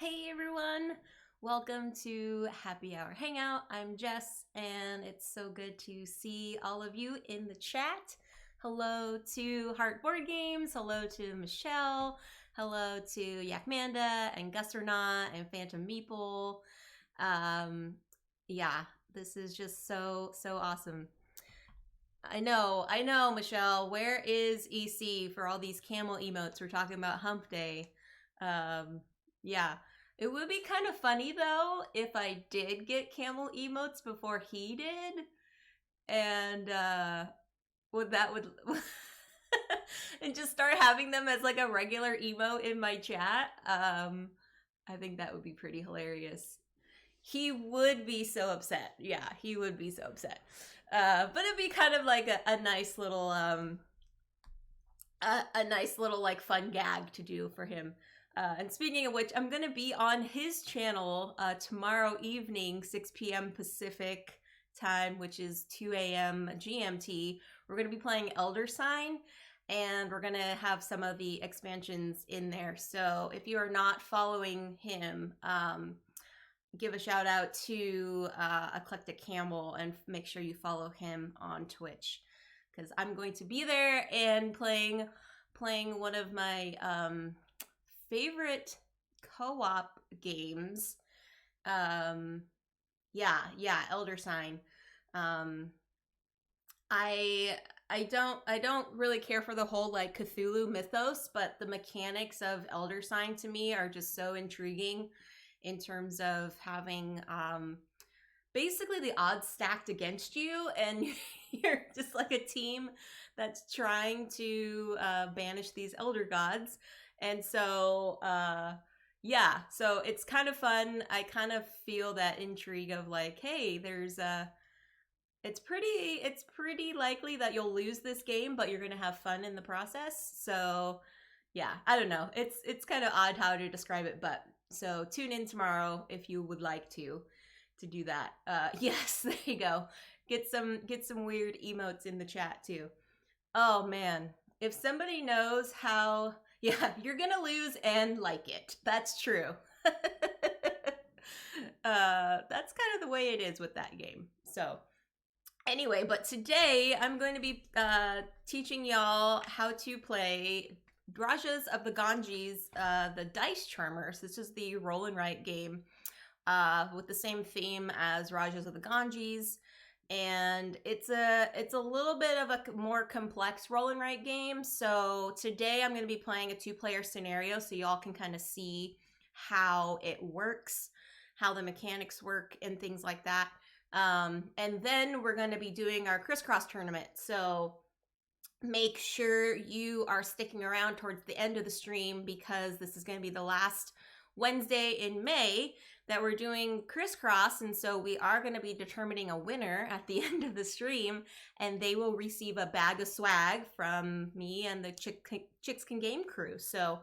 Hey everyone, welcome to Happy Hour Hangout. I'm Jess, and it's so good to see all of you in the chat. Hello to Heart Board Games, hello to Michelle, hello to Yakmanda and Gusternaut and Phantom Meeple. Um, yeah, this is just so awesome. I know, Michelle. Where is EC for all these camel emotes? We're talking about Hump Day. Um, yeah. It would be kind of funny though if I did get camel emotes before he did. And would that would and just start having them as like a regular emote in my chat. I think that would be pretty hilarious. He would be so upset. Yeah, he would be so upset. But it'd be kind of like a nice little a nice little like fun gag to do for him. And speaking of which, I'm gonna be on his channel tomorrow evening, 6 p.m. Pacific time, which is 2 a.m. GMT. We're gonna be playing Elder Sign, and we're gonna have some of the expansions in there. So if you are not following him, give a shout out to Eclectic Camel and make sure you follow him on Twitch, because I'm going to be there and playing one of my favorite co-op games. Yeah, Elder Sign. I don't really care for the whole like Cthulhu mythos, but the mechanics of Elder Sign to me are just so intriguing in terms of having basically the odds stacked against you, and you're just like a team that's trying to banish these elder gods. And so yeah, so it's kind of fun. I kind of feel that intrigue of like, hey, there's it's pretty likely that you'll lose this game, but you're gonna have fun in the process. So yeah, I don't know, it's kind of odd how to describe it, but so tune in tomorrow if you would like to do that. Yes, there you go. Get some weird emotes in the chat too. Oh man, if somebody knows how, yeah, you're gonna lose and like it. That's true. That's kind of the way it is with that game. So anyway, but today I'm going to be teaching y'all how to play Rajas of the Ganges, the Dice Charmers. This is the roll and write game with the same theme as Rajas of the Ganges. And it's a little bit of a more complex roll and write game. So today I'm going to be playing a 2-player scenario so y'all can kind of see how it works, how the mechanics work, and things like that. And then we're going to be doing our crisscross tournament. So make sure you are sticking around towards the end of the stream, because this is going to be the last Wednesday in May that we're doing crisscross, and so we are going to be determining a winner at the end of the stream, and they will receive a bag of swag from me and the Chicks Can Game crew. So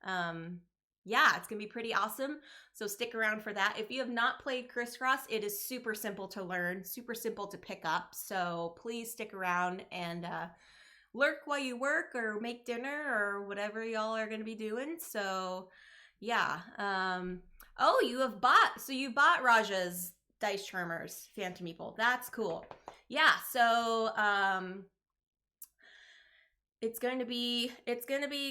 yeah, it's gonna be pretty awesome, so stick around for that. If you have not played crisscross, it is super simple to learn, super simple to pick up, so please stick around and lurk while you work or make dinner or whatever y'all are gonna be doing. So yeah. Oh, you bought Raja's Dice Charmers, Phantom Meeple. That's cool. Yeah, so it's going to be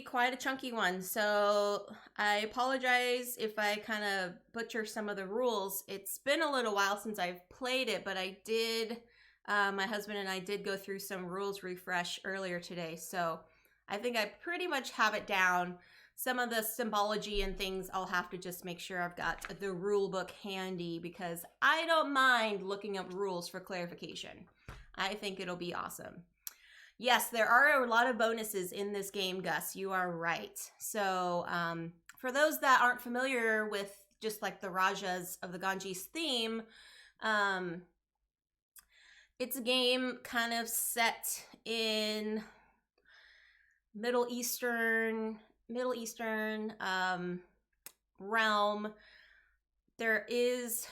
quite a chunky one. So I apologize if I kind of butcher some of the rules. It's been a little while since I've played it, but I did my husband and I did go through some rules refresh earlier today. So I think I pretty much have it down. Some of the symbology and things, I'll have to just make sure I've got the rule book handy, because I don't mind looking up rules for clarification. I think it'll be awesome. Yes, there are a lot of bonuses in this game, Gus. You are right. So for those that aren't familiar with just like the Rajas of the Ganges theme, it's a game kind of set in Middle Eastern realm. There is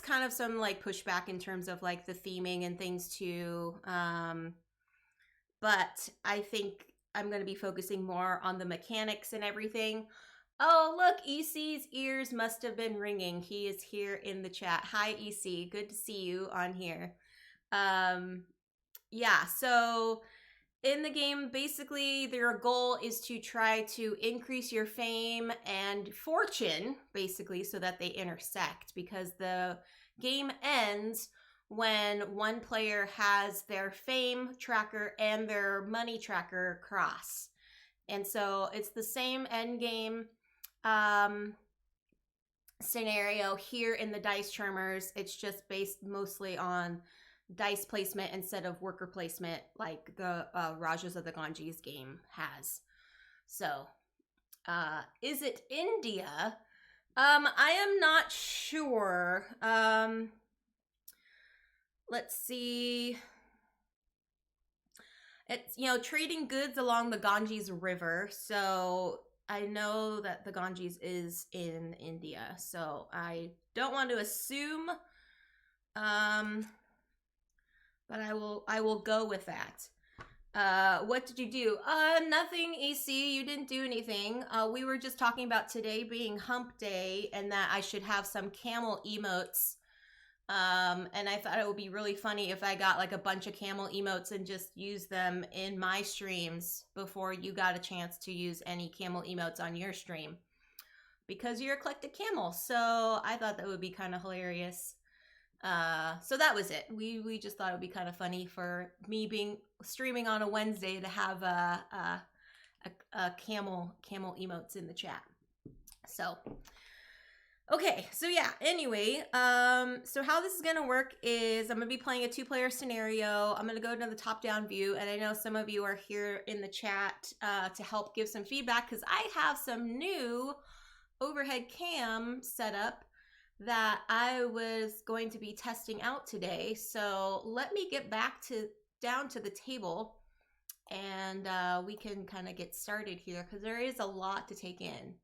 kind of some like pushback in terms of like the theming and things too, but I think I'm going to be focusing more on the mechanics and everything. Oh, look, EC's ears must have been ringing. He is here in the chat. Hi, EC. Good to see you on here. Yeah, so in the game, basically, their goal is to try to increase your fame and fortune, basically, so that they intersect, because the game ends when one player has their fame tracker and their money tracker cross. And so it's the same end game scenario here in the Dice Charmers. It's just based mostly on dice placement instead of worker placement like the Rajas of the Ganges game has. So, is it India? I am not sure. Let's see. It's, trading goods along the Ganges River. So I know that the Ganges is in India. So I don't want to assume. But I will go with that. What did you do? Nothing, EC. You didn't do anything. We were just talking about today being hump day and that I should have some camel emotes. And I thought it would be really funny if I got like a bunch of camel emotes and just use them in my streams before you got a chance to use any camel emotes on your stream. Because you're a collected camel. So I thought that would be kind of hilarious. So that was it. We just thought it would be kind of funny for me being streaming on a Wednesday to have a camel emotes in the chat. So okay, so yeah, anyway, so how this is gonna work is I'm gonna be playing a 2-player scenario. I'm gonna go to the top-down view, and I know some of you are here in the chat to help give some feedback because I have some new overhead cam set up that I was going to be testing out today. So let me get back down to the table and we can kind of get started here because there is a lot to take in.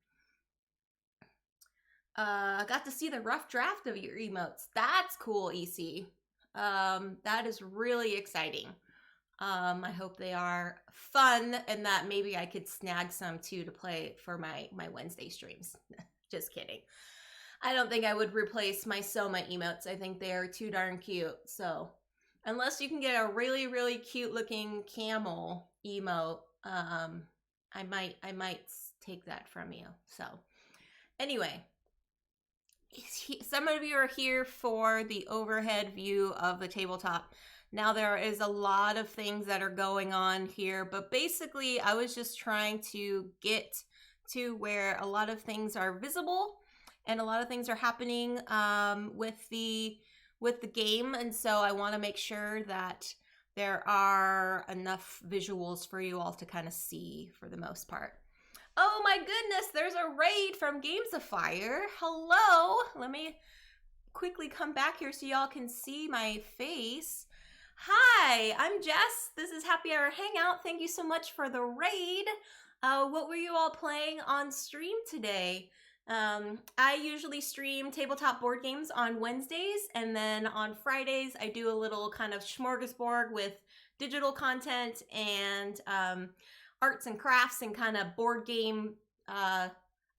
I got to see the rough draft of your emotes. That's cool, EC. That is really exciting. I hope they are fun and that maybe I could snag some too to play for my Wednesday streams. Just kidding. I don't think I would replace my Soma emotes. I think they are too darn cute. So unless you can get a really, really cute looking camel emote, I might take that from you. So anyway, some of you are here for the overhead view of the tabletop. Now there is a lot of things that are going on here, but basically I was just trying to get to where a lot of things are visible and a lot of things are happening with the game, and so I want to make sure that there are enough visuals for you all to kind of see for the most part. Oh my goodness, there's a raid from Gamesifier. Hello. Let me quickly come back here so y'all can see my face. Hi, I'm Jess. This is Happy Hour Hangout. Thank you so much for the raid. What were you all playing on stream today? I usually stream tabletop board games on Wednesdays, and then on Fridays I do a little kind of smorgasbord with digital content and arts and crafts and kind of board game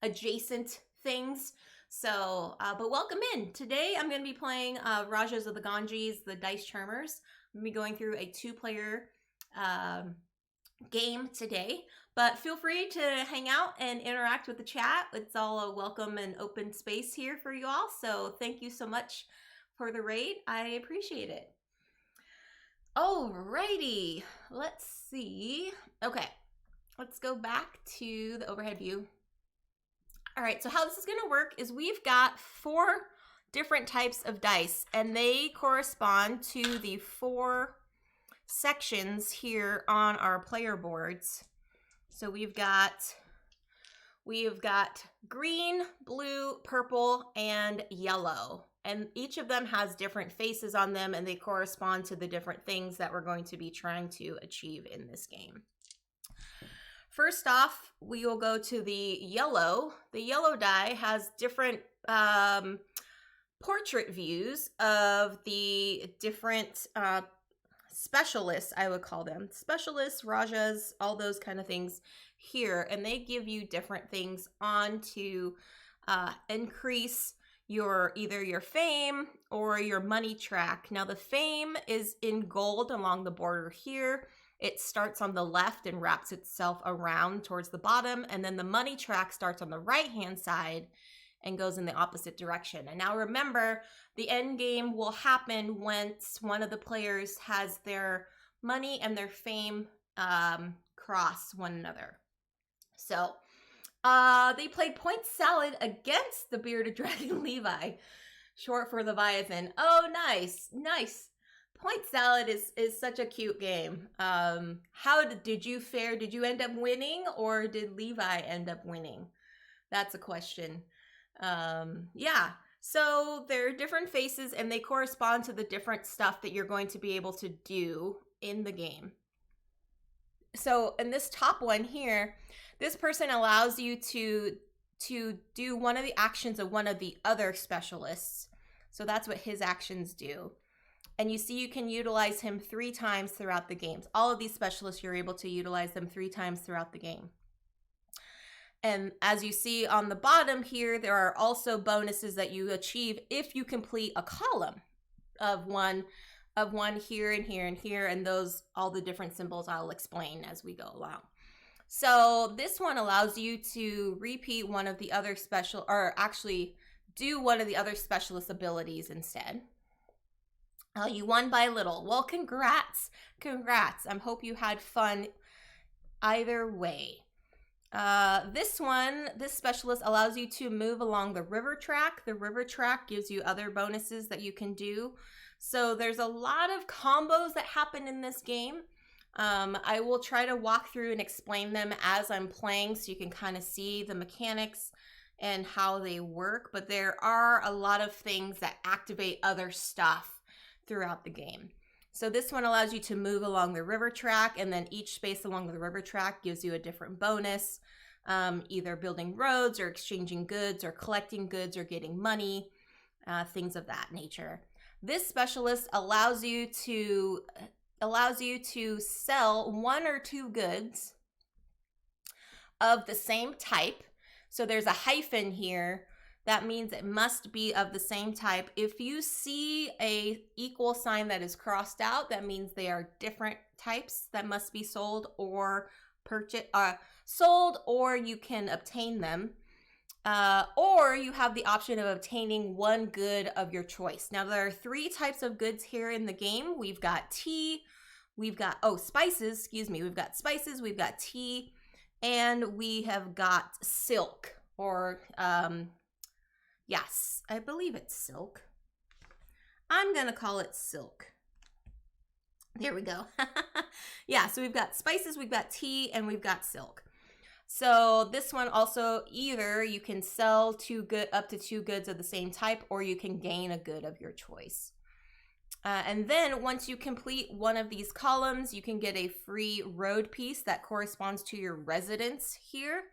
adjacent things. So, but welcome in. Today I'm going to be playing Rajas of the Ganges, the Dice Charmers. I'm going to be going through a 2-player game today, but feel free to hang out and interact with the chat. It's all a welcome and open space here for you all. So thank you so much for the raid. I appreciate it. Alrighty, let's see. Okay, let's go back to the overhead view. All right, so how this is going to work is we've got 4 different types of dice, and they correspond to the 4 sections here on our player boards. So we've got green, blue, purple, and yellow. And each of them has different faces on them, and they correspond to the different things that we're going to be trying to achieve in this game. First off, we will go to the yellow. The yellow die has different portrait views of the different specialists, I would call them. Specialists, Rajas, all those kind of things here, and they give you different things on to increase either your fame or your money track. Now the fame is in gold along the border here. It starts on the left and wraps itself around towards the bottom, and then the money track starts on the right hand side and goes in the opposite direction. And now remember, the end game will happen once one of the players has their money and their fame cross one another. So they played point salad against the bearded dragon Levi, short for Leviathan. Oh, nice. Point salad is such a cute game. How did you fare? Did you end up winning, or did Levi end up winning? That's a question. Yeah. So there are different faces, and they correspond to the different stuff that you're going to be able to do in the game. So in this top one here, this person allows you to do one of the actions of one of the other specialists. So that's what his actions do. And you see you can utilize him 3 times throughout the games. All of these specialists, you're able to utilize them 3 times throughout the game. And as you see on the bottom here, there are also bonuses that you achieve if you complete a column of one here and here and here, and those, all the different symbols I'll explain as we go along. So this one allows you to repeat one of the other actually do one of the other specialist abilities instead. You won by a little. Well, congrats. I hope you had fun either way. This specialist allows you to move along the river track. The river track gives you other bonuses that you can do. So there's a lot of combos that happen in this game. I will try to walk through and explain them as I'm playing so you can kind of see the mechanics and how they work. But there are a lot of things that activate other stuff throughout the game. So this one allows you to move along the river track, and then each space along the river track gives you a different bonus, either building roads or exchanging goods or collecting goods or getting money, things of that nature. This specialist allows you to sell 1 or 2 goods of the same type. So there's a hyphen here. That means it must be of the same type. If you see a equal sign that is crossed out, that means they are different types that must be sold or sold, or you can obtain them. Or you have the option of obtaining 1 good of your choice. Now there are 3 types of goods here in the game. We've got tea, spices, excuse me. We've got spices, we've got tea, and we have got silk, or yes, I believe it's silk. I'm going to call it silk. There we go. Yeah, so we've got spices, we've got tea, and we've got silk. So this one also, either you can sell up to 2 goods of the same type, or you can gain a good of your choice. And then once you complete one of these columns, you can get a free road piece that corresponds to your residence here.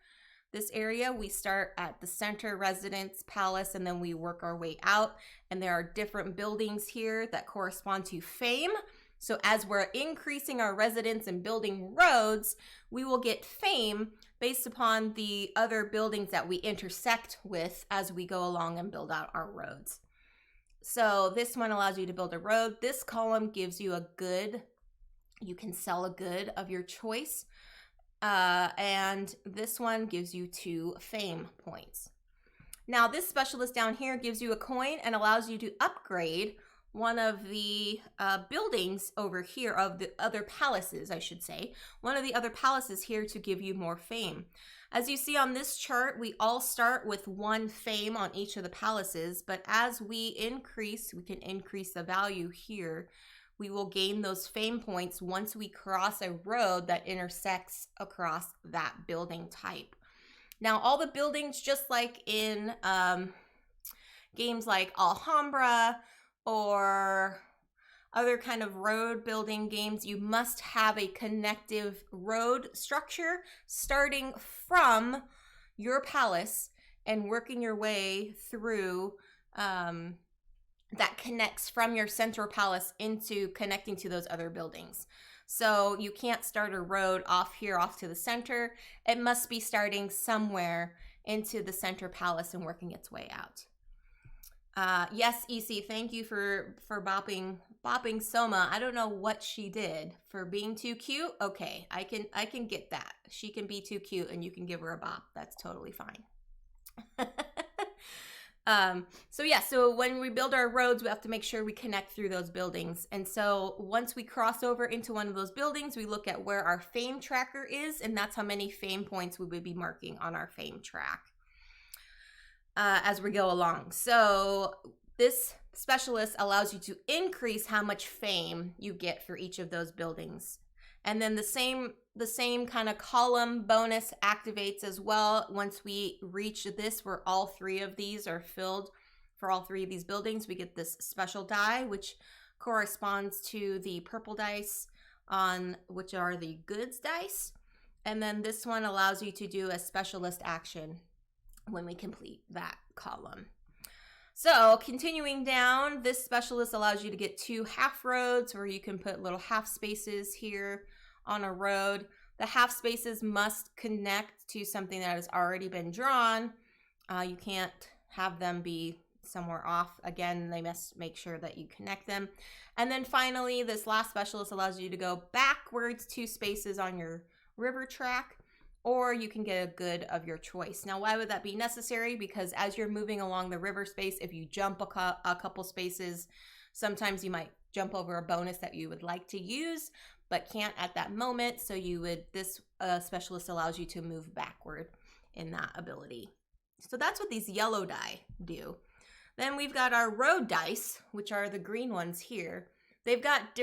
This area, we start at the center residence palace, and then we work our way out. And there are different buildings here that correspond to fame. So as we're increasing our residence and building roads, we will get fame based upon the other buildings that we intersect with as we go along and build out our roads. So this one allows you to build a road. This column gives you a good. You can sell a good of your choice. And this one gives you 2 fame points. Now this specialist down here gives you a coin and allows you to upgrade one of the buildings over here, of the other palaces, I should say. One of the other palaces here to give you more fame. As you see on this chart, we all start with 1 fame on each of the palaces, but as we increase, we can increase the value here. We will gain those fame points once we cross a road that intersects across that building type. Now, all the buildings, just like in games like Alhambra or other kind of road building games, you must have a connective road structure starting from your palace and working your way through that connects from your central palace into connecting to those other buildings. So you can't start a road off here, off to the center. It must be starting somewhere into the center palace and working its way out. Yes, EC, thank you for bopping Soma. I don't know what she did for being too cute. Okay, I can get that. She can be too cute and you can give her a bop. That's totally fine. So yeah, so when we build our roads, we have to make sure we connect through those buildings. And so once we cross over into one of those buildings, we look at where our fame tracker is, and that's how many fame points we would be marking on our fame track as we go along. So this specialist allows you to increase how much fame you get for each of those buildings. And then the same kind of column bonus activates as well once we reach this, where all three of these are filled. For all three of these buildings, we get this special die, which corresponds to the purple dice on which are the goods dice. And then this one allows you to do a specialist action when we complete that column. So continuing down, this specialist allows you to get 2 half roads where you can put little half spaces here on a road. The half spaces must connect to something that has already been drawn. You can't have them be somewhere off. Again, they must make sure that you connect them. And then finally, this last specialist allows you to go backwards 2 spaces on your river track, or you can get a good of your choice. Now, why would that be necessary? Because as you're moving along the river space, if you jump a couple spaces, sometimes you might jump over a bonus that you would like to use, but can't at that moment. So this specialist allows you to move backward in that ability. So that's what these yellow die do. Then we've got our road dice, which are the green ones here. They've got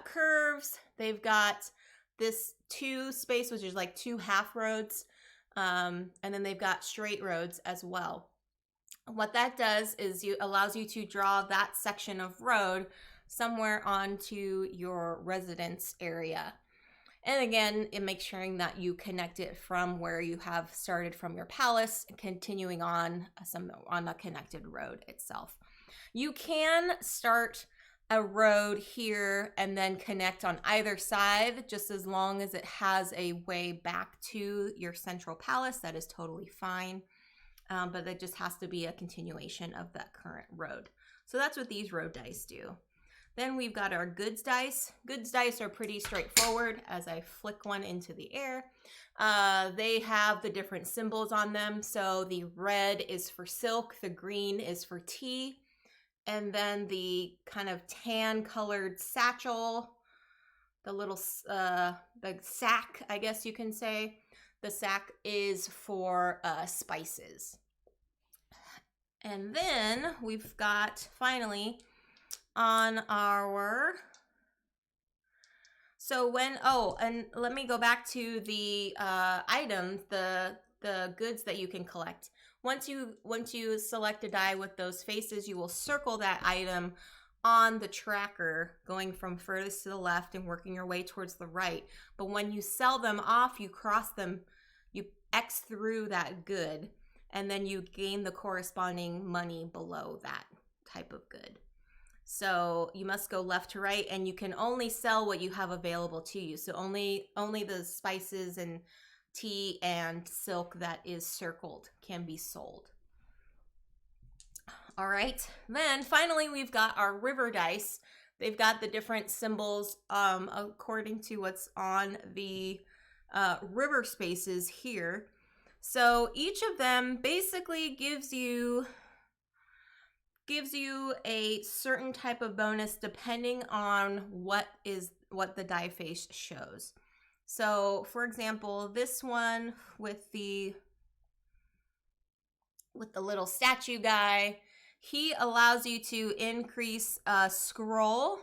curves. They've got this 2 space, which is like 2 half roads. And then they've got straight roads as well. What that does is allows you to draw that section of road somewhere onto your residence area. And again, it makes sure that you connect it from where you have started from your palace, continuing on a connected road itself. You can start a road here and then connect on either side, just as long as it has a way back to your central palace. That is totally fine. But it just has to be a continuation of that current road. So that's what these road dice do. Then we've got our goods dice. Goods dice are pretty straightforward. As I flick one into the air, they have the different symbols on them. So the red is for silk, the green is for tea, and then the kind of tan colored satchel, the little the sack, I guess you can say, the sack is for spices. And then we've got finally on our, and let me go back to the items, the goods that you can collect. Once you select a die with those faces, you will circle that item on the tracker, going from furthest to the left and working your way towards the right. But when you sell them off, you cross them, you X through that good, and then you gain the corresponding money below that type of good. So you must go left to right, and you can only sell what you have available to you. So only the spices and tea and silk that is circled can be sold. All right, then finally we've got our river dice. They've got the different symbols according to what's on the river spaces here. So each of them basically gives you a certain type of bonus depending on what the die face shows. So for example, this one with the little statue guy, he allows you to increase the scroll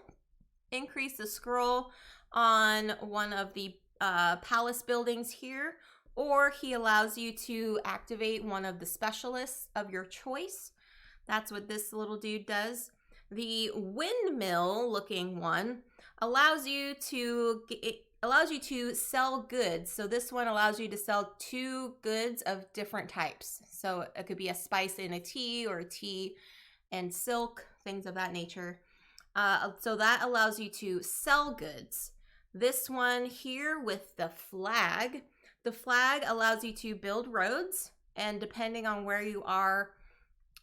on one of the palace buildings here, or he allows you to activate one of the specialists of your choice. That's what this little dude does. The windmill looking one allows you to sell goods. So this one allows you to sell 2 goods of different types. So it could be a spice and a tea, or a tea and silk, things of that nature. So that allows you to sell goods. This one here with the flag allows you to build roads, and depending on where you are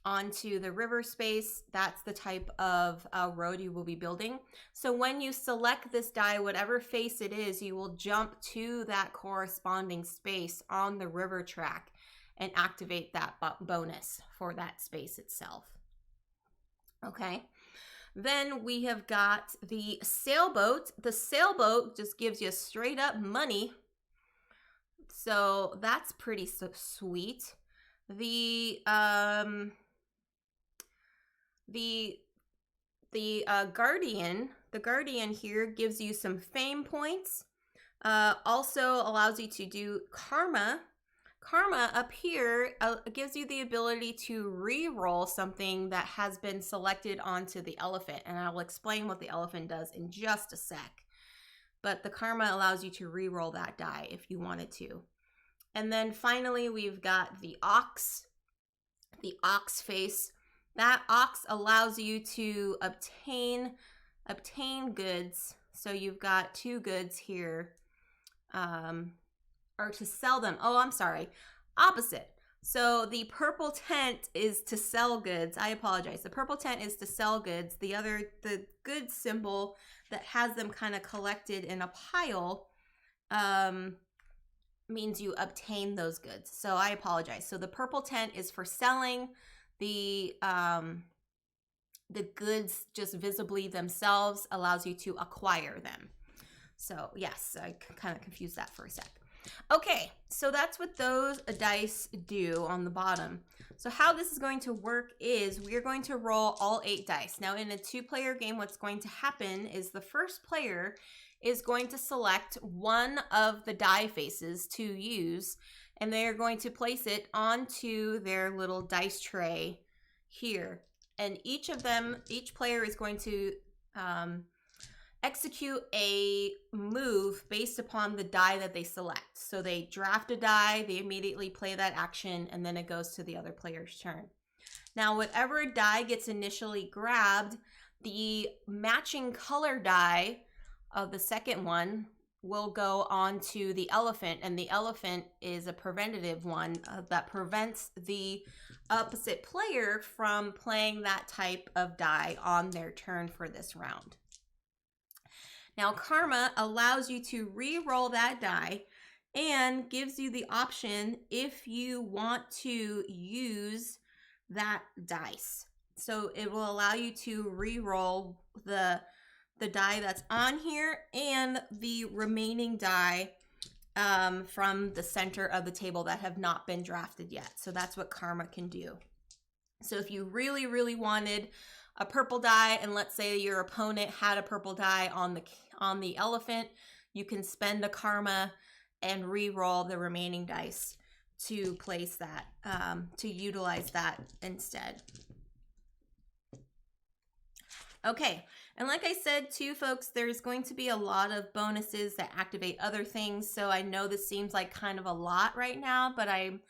onto the river space, that's the type of road you will be building. So when you select this die, whatever face it is, you will jump to that corresponding space on the river track and activate that bonus for that space itself. Okay. Then we have got the sailboat. The sailboat just gives you straight up money. So that's pretty sweet. The guardian here gives you some fame points. Also allows you to do karma. Karma up here gives you the ability to re-roll something that has been selected onto the elephant, and I'll explain what the elephant does in just a sec. But the karma allows you to re-roll that die if you wanted to. And then finally we've got the ox face. That ox allows you to obtain goods. So you've got 2 goods here, or to sell them. Oh, I'm sorry. Opposite. So the purple tent is to sell goods. I apologize. The purple tent is to sell goods. The good symbol that has them kind of collected in a pile means you obtain those goods. So I apologize. So the purple tent is for selling. The goods just visibly themselves allows you to acquire them. So yes, I kind of confused that for a sec. Okay, so that's what those dice do on the bottom. So how this is going to work is we are going to roll all 8 dice. Now in a 2-player game, what's going to happen is the first player is going to select one of the die faces to use, and they are going to place it onto their little dice tray here. And each player is going to execute a move based upon the die that they select. So they draft a die, they immediately play that action, and then it goes to the other player's turn. Now, whatever die gets initially grabbed, the matching color die of the second one will go on to the elephant, and the elephant is a preventative one that prevents the opposite player from playing that type of die on their turn for this round. Now, karma allows you to re-roll that die and gives you the option if you want to use that dice. So it will allow you to re-roll the die that's on here and the remaining die from the center of the table that have not been drafted yet. So that's what karma can do. So if you really, really wanted a purple die, and let's say your opponent had a purple die on the elephant, you can spend a karma and re-roll the remaining dice to place that, to utilize that instead. Okay, and like I said too, folks, there's going to be a lot of bonuses that activate other things. So I know this seems like kind of a lot right now, but I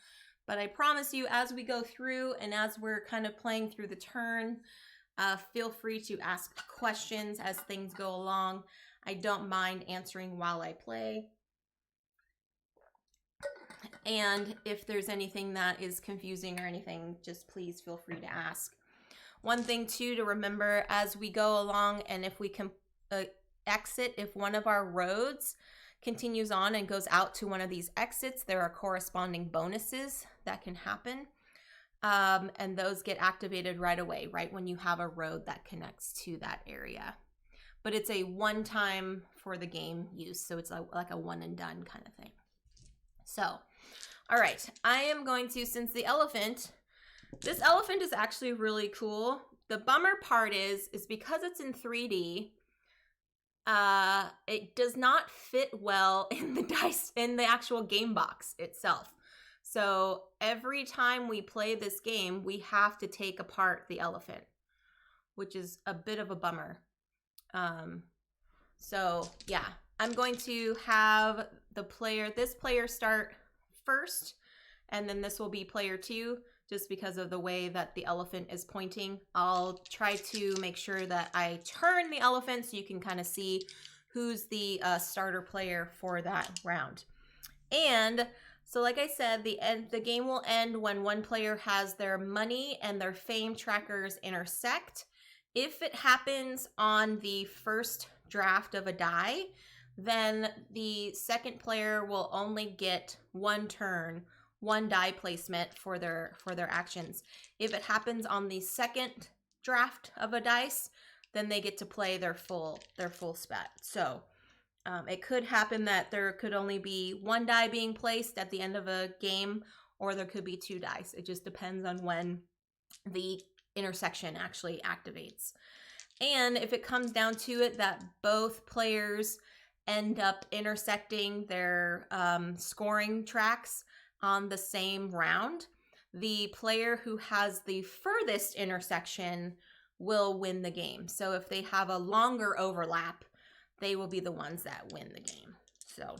promise you, as we go through and as we're kind of playing through the turn, feel free to ask questions as things go along. I don't mind answering while I play. And if there's anything that is confusing or anything, just please feel free to ask. One thing too to remember as we go along, and if we can exit, if one of our roads continues on and goes out to one of these exits, there are corresponding bonuses that can happen. And those get activated right away, right when you have a road that connects to that area. But it's a one-time for the game use, so it's like a one and done kind of thing. So, all right, I am going to, since this elephant is actually really cool. The bummer part is because it's in 3D, it does not fit well in the actual game box itself. So every time we play this game, we have to take apart the elephant, which is a bit of a bummer. So yeah, I'm going to have this player start first, and then this will be player 2, just because of the way that the elephant is pointing. I'll try to make sure that I turn the elephant so you can kind of see who's the starter player for that round. And so like I said, the game will end when one player has their money and their fame trackers intersect. If it happens on the first draft of a die, then the second player will only get one turn, one die placement for their actions. If it happens on the second draft of a dice, then they get to play their full spat. So it could happen that there could only be one die being placed at the end of a game, or there could be 2 dice. It just depends on when the intersection actually activates. And if it comes down to it that both players end up intersecting their scoring tracks on the same round, the player who has the furthest intersection will win the game. So if they have a longer overlap, they will be the ones that win the game. So,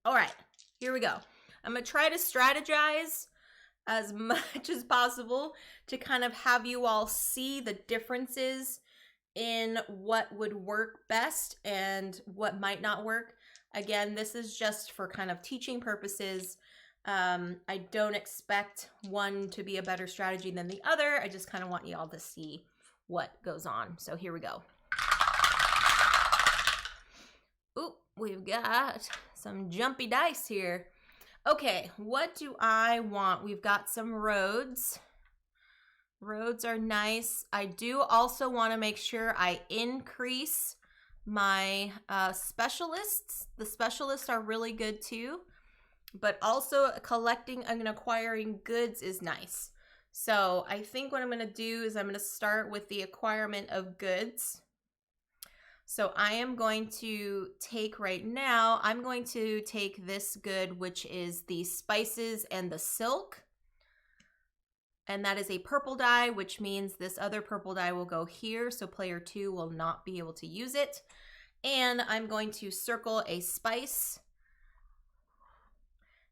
all right, here we go. I'm going to try to strategize as much as possible to kind of have you all see the differences in what would work best and what might not work. Again, this is just for kind of teaching purposes. I don't expect one to be a better strategy than the other. I just kind of want you all to see what goes on. So here we go. Ooh, we've got some jumpy dice here. Okay, what do I want? We've got some roads. Roads are nice. I do also want to make sure I increase my specialists. The specialists are really good too, but also collecting and acquiring goods is nice. So I think what I'm going to do is I'm going to start with the acquirement of goods. So I am going to take right now, I'm going to take this good, which is the spices and the silk. And that is a purple die, which means this other purple die will go here. So player 2 will not be able to use it. And I'm going to circle a spice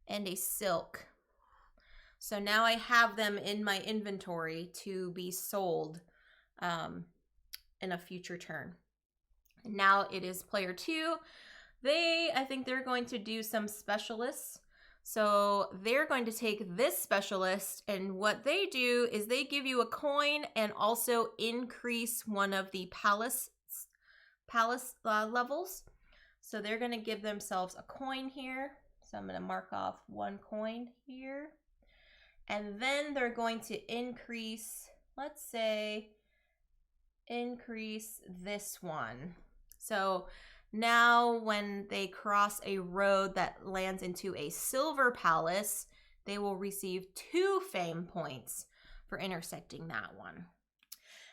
and a silk. So now I have them in my inventory to be sold in a future turn. Now it is player 2. I think they're going to do some specialists. So they're going to take this specialist, and what they do is they give you a coin and also increase one of the palace levels. So they're going to give themselves a coin here. So I'm going to mark off 1 coin here. And then they're going to increase, let's say, increase this one. So now when they cross a road that lands into a silver palace, they will receive 2 fame points for intersecting that one.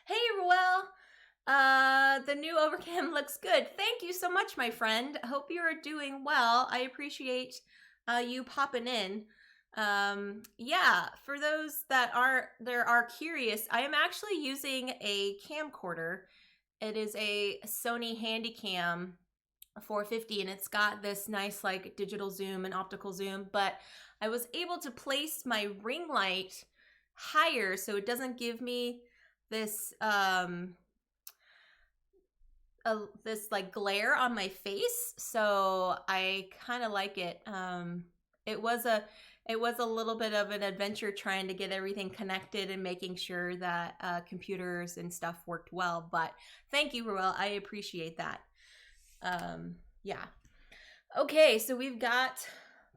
Hey, Ruel! The new overcam looks good. Thank you so much, my friend. Hope you are doing well. I appreciate you popping in. Yeah, for those that are curious, I am actually using a camcorder. It is a Sony Handycam 450, and it's got this nice like digital zoom and optical zoom, but I was able to place my ring light higher so it doesn't give me this this like glare on my face. So I kind of like it. It was a little bit of an adventure trying to get everything connected and making sure that computers and stuff worked well. But thank you, Ruel. I appreciate that. Yeah. Okay, so we've got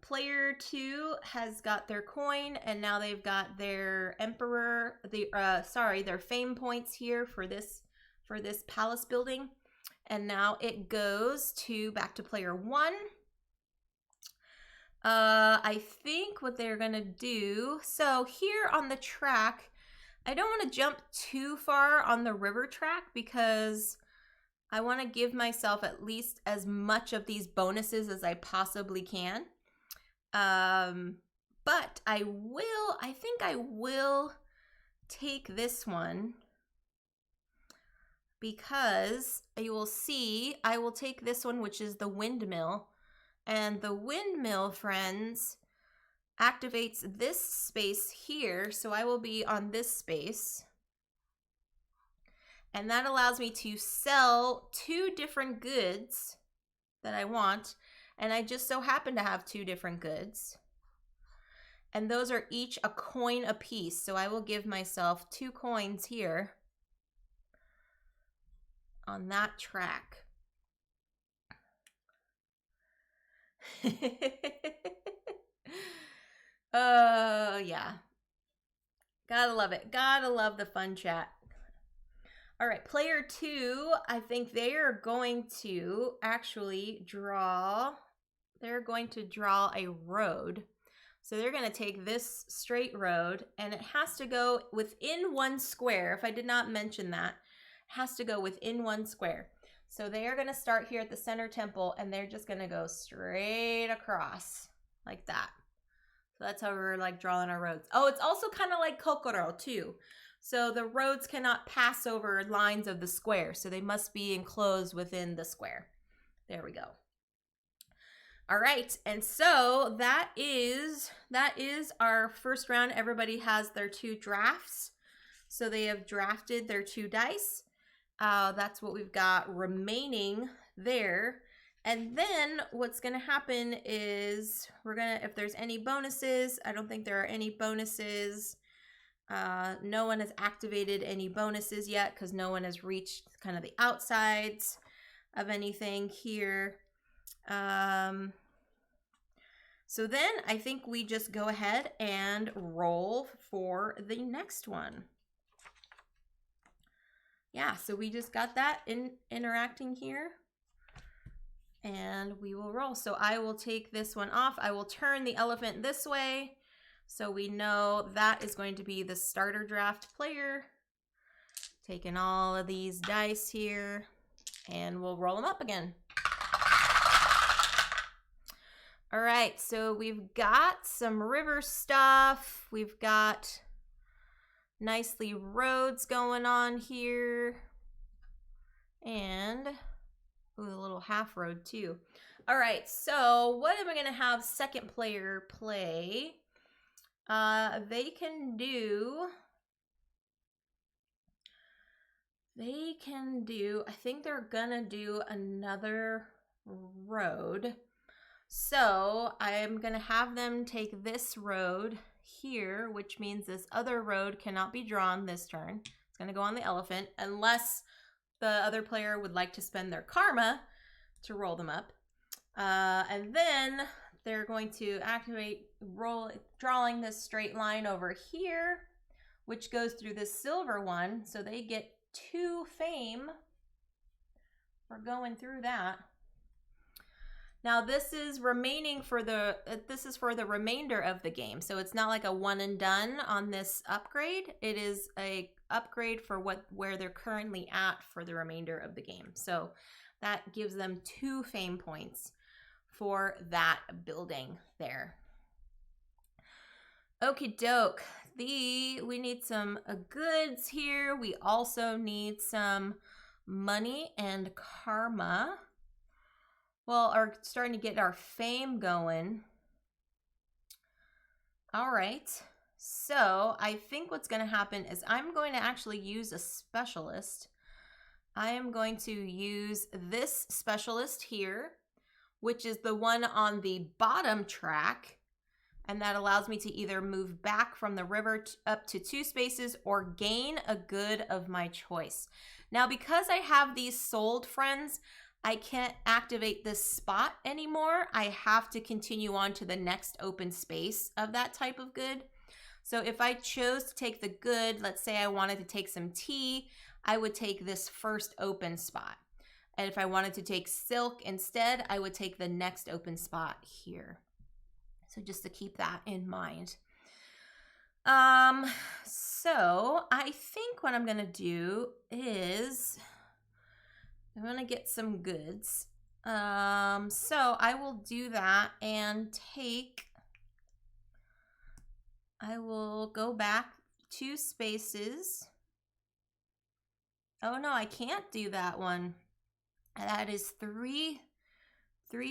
player 2 has got their coin, and now they've got their emperor, their fame points here for this palace building. And now it goes back to player 1. I think what they're gonna do, so here on the track, I don't want to jump too far on the river track because I want to give myself at least as much of these bonuses as I possibly can. But I think I will take this one because you will see I will take this one, which is the windmill. And the windmill, friends, activates this space here. So I will be on this space. And that allows me to sell 2 different goods that I want. And I just so happen to have 2 different goods. And those are each a coin apiece. So I will give myself 2 coins here on that track. Oh, yeah. Gotta love it. Gotta love the fun chat. All right, player 2, I think they are going to actually draw, they're going to draw a road. So they're going to take this straight road, and it has to go within 1 square. If I did not mention that, it has to go within 1 square. So they are going to start here at the center temple, and they're just going to go straight across like that. So that's how we're like drawing our roads. Oh, it's also kind of like Kokoro too. So the roads cannot pass over lines of the square. So they must be enclosed within the square. There we go. All right, and so that is our first round. Everybody has their 2 drafts. So they have drafted their 2 dice. That's what we've got remaining there. And then what's going to happen is if there's any bonuses, I don't think there are any bonuses. No one has activated any bonuses yet because no one has reached kind of the outsides of anything here. So then I think we just go ahead and roll for the next one. Yeah, so we just got that interacting here. And we will roll. So I will take this one off. I will turn the elephant this way. So we know that is going to be the starter draft player. Taking all of these dice here. And we'll roll them up again. All right, so we've got some river stuff. We've got nicely roads going on here. And ooh, a little half road too. All right, so what am I gonna have second player play? They can do, I think they're gonna do another road. So I'm gonna have them take this road here, which means this other road cannot be drawn this turn. It's gonna go on the elephant unless the other player would like to spend their karma to roll them up. And then they're going to activate drawing this straight line over here, which goes through this silver one. So they get 2 fame for going through that. Now this is remaining for the remainder of the game. So it's not like a one and done on this upgrade. It is a upgrade for where they're currently at for the remainder of the game. So that gives them 2 fame points for that building there. Okie doke. We need some goods here. We also need some money and karma. Well, are starting to get our fame going. All right. So I think what's going to happen is I'm going to actually use a specialist. I am going to use this specialist here, which is the one on the bottom track. And that allows me to either move back from the river up to 2 spaces or gain a good of my choice. Now, because I have these sold friends, I can't activate this spot anymore. I have to continue on to the next open space of that type of good. So if I chose to take the good, let's say I wanted to take some tea, I would take this first open spot. And if I wanted to take silk instead, I would take the next open spot here. So just to keep that in mind. So I think what I'm gonna do is I'm gonna get some goods. So I will do that and I will go back 2 spaces. Oh no, I can't do that one. That is 3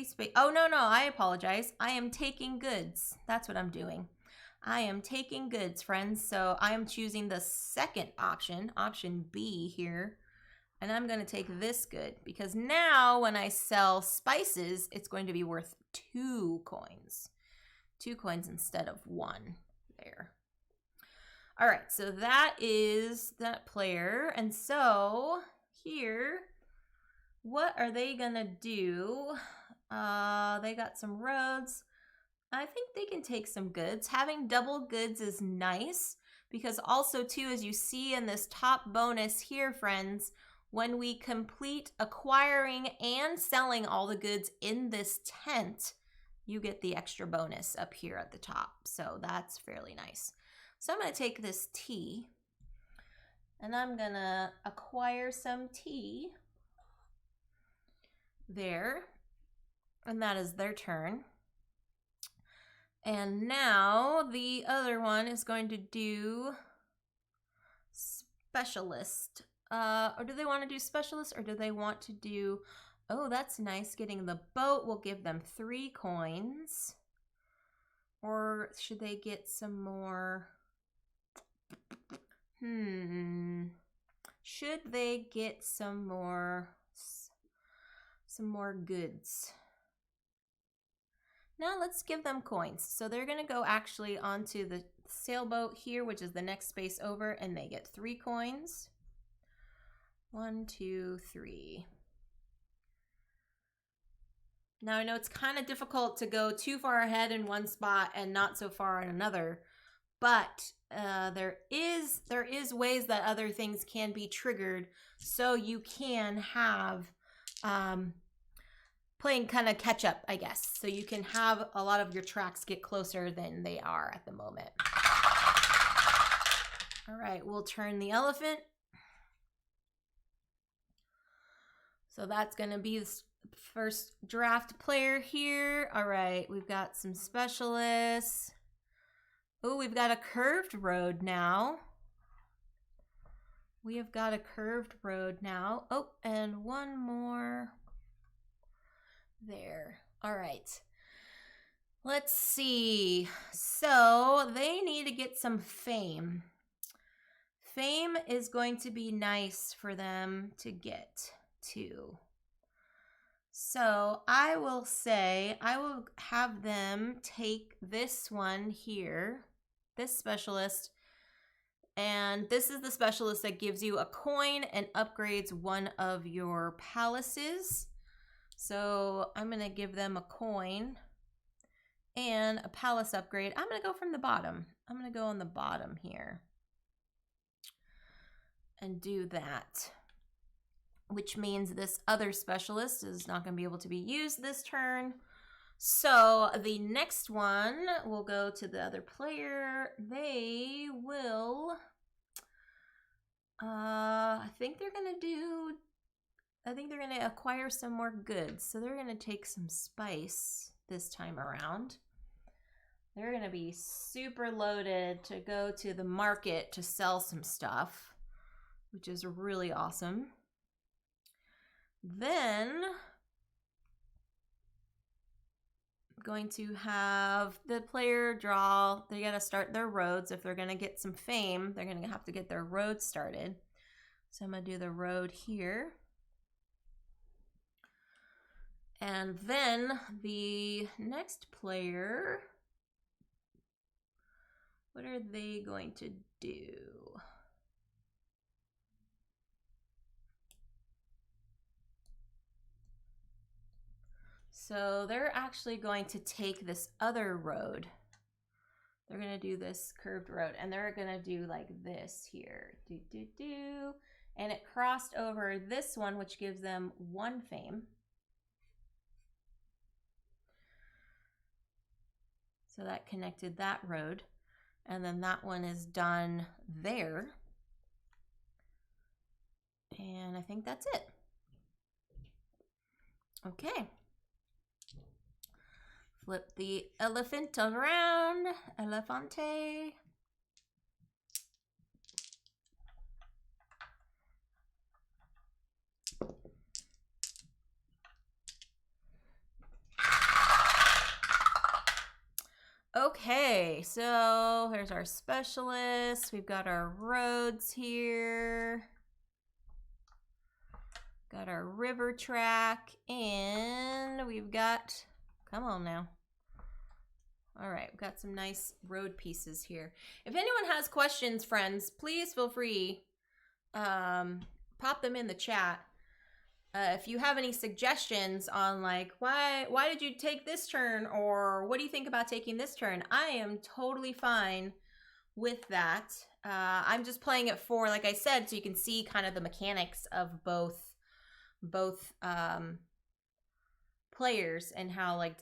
space. Oh no, I apologize. I am taking goods. That's what I'm doing. I am taking goods, friends. So I am choosing the second option, option B here. And I'm going to take this good because now when I sell spices, it's going to be worth 2 coins. 2 coins instead of 1 there. All right, so that is that player. And so here, what are they going to do? They got some roads. I think they can take some goods. Having double goods is nice because also too, as you see in this top bonus here, friends, when we complete acquiring and selling all the goods in this tent, you get the extra bonus up here at the top. So that's fairly nice. So I'm going to take this tea and I'm going to acquire some tea there. And that is their turn. And now the other one is going to do specialist. Or do they want to do specialist or do they want to do, oh, that's nice. Getting the boat will give them 3 coins. Or should they get some more? Should they get some more goods? Now let's give them coins. So they're going to go actually onto the sailboat here, which is the next space over, and they get 3 coins. 1, 2, 3. Now I know it's kind of difficult to go too far ahead in one spot and not so far in another, but there is ways that other things can be triggered, so you can have playing kind of catch up, I guess. So you can have a lot of your tracks get closer than they are at the moment. All right, we'll turn the elephant. So that's going to be the first draft player here. All right, we've got some specialists. Oh, we've got a curved road now. We have got a curved road now. Oh, and one more there. All right. Let's see. So they need to get some fame. Fame is going to be nice for them to get too. So I will say, I will have them take this one here, this specialist, and this is the specialist that gives you a coin and upgrades one of your palaces. So I'm going to give them a coin and a palace upgrade. I'm going to go from the bottom. I'm going to go on the bottom here and do that, which means this other specialist is not going to be able to be used this turn. So the next one will go to the other player. They will, I think they're going to acquire some more goods. So they're going to take some spice this time around. They're going to be super loaded to go to the market to sell some stuff, which is really awesome. Then I'm going to have the player draw. They got to start their roads. If they're going to get some fame, they're going to have to get their road started. So I'm going to do the road here. And then the next player, what are they going to do? So they're actually going to take this other road. They're going to do this curved road, and they're going to do like this here. And it crossed over this one, which gives them 1 fame. So that connected that road. And then that one is done there. And I think that's it. Okay. Flip the elephant around. Elefante. Okay, so here's our specialist. We've got our roads here. Got our river track, and we've got, come on now. All right, we've got some nice road pieces here. If anyone has questions, friends, please feel free, pop them in the chat. If you have any suggestions on like, why did you take this turn, or what do you think about taking this turn? I am totally fine with that. I'm just playing it for, like I said, so you can see kind of the mechanics of both players and how like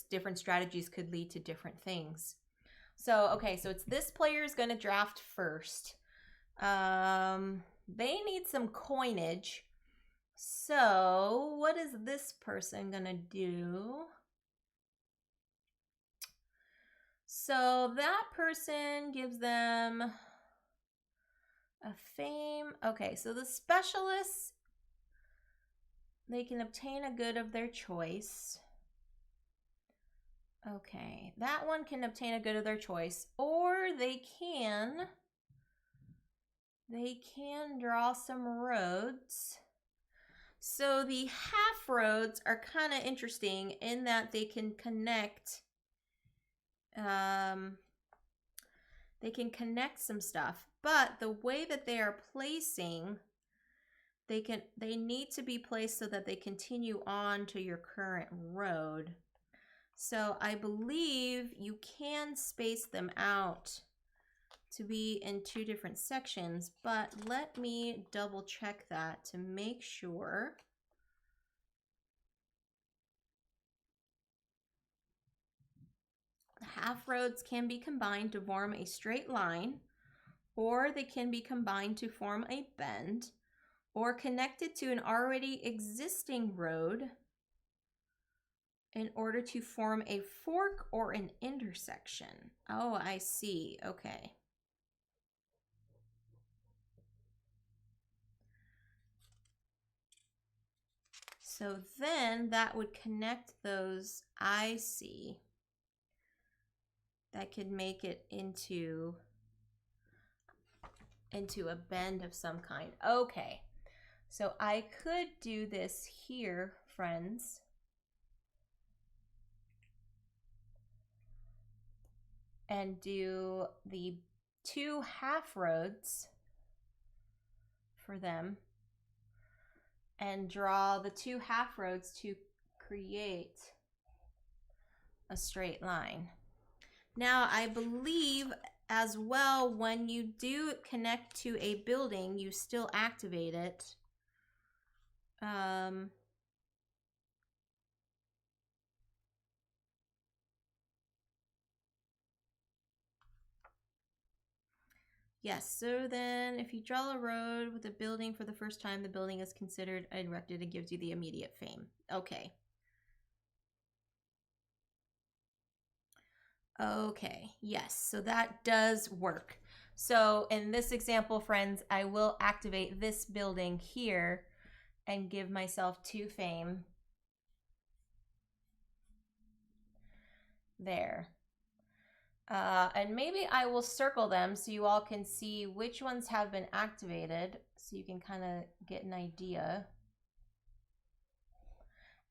different strategies could lead to different things. So, okay, so it's this player is going to draft first. They need some coinage. So, what is this person going to do? So, that person gives them a fame. Okay, so the specialists, they can obtain a good of their choice. Okay, that one can obtain a good of their choice, or they can draw some roads. So the half roads are kind of interesting in that they can connect. They can connect some stuff, but the way that they are placing, they need to be placed so that they continue on to your current road. So I believe you can space them out to be in two different sections, but let me double check that to make sure. Half roads can be combined to form a straight line, or they can be combined to form a bend, or connected to an already existing road in order to form a fork or an intersection. Oh, I see. Okay. So then that would connect those, I see. That could make it into a bend of some kind. Okay. So I could do this here, friends. And do the two half roads for them. And draw the two half roads to create a straight line. Now, I believe as well, when you do connect to a building, you still activate it. Yes, so then if you draw a road with a building for the first time, the building is considered erected and gives you the immediate fame. Okay. Okay, yes, so that does work. So in this example, friends, I will activate this building here and give myself 2 fame. There. And maybe I will circle them so you all can see which ones have been activated, so you can kind of get an idea.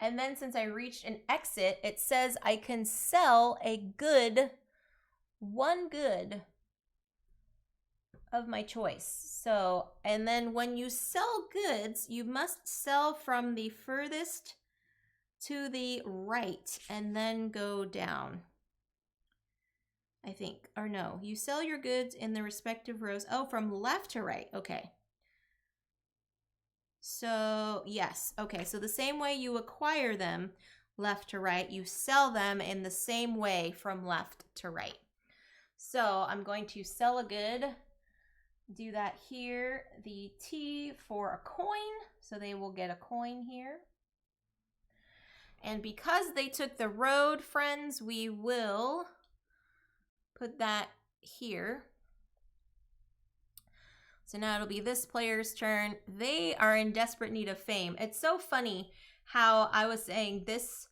And then since I reached an exit, it says I can sell a good, 1 good of my choice. So, and then when you sell goods, you must sell from the furthest to the right and then go down. I think, or no, you sell your goods in the respective rows. Oh, from left to right. Okay. So, yes. Okay, so the same way you acquire them, left to right, you sell them in the same way from left to right. So, I'm going to sell a good. Do that here. The T for a coin. So, they will get a coin here. And because they took the road, friends, we will put that here. So now it'll be this player's turn. They are in desperate need of fame. It's so funny how I was saying this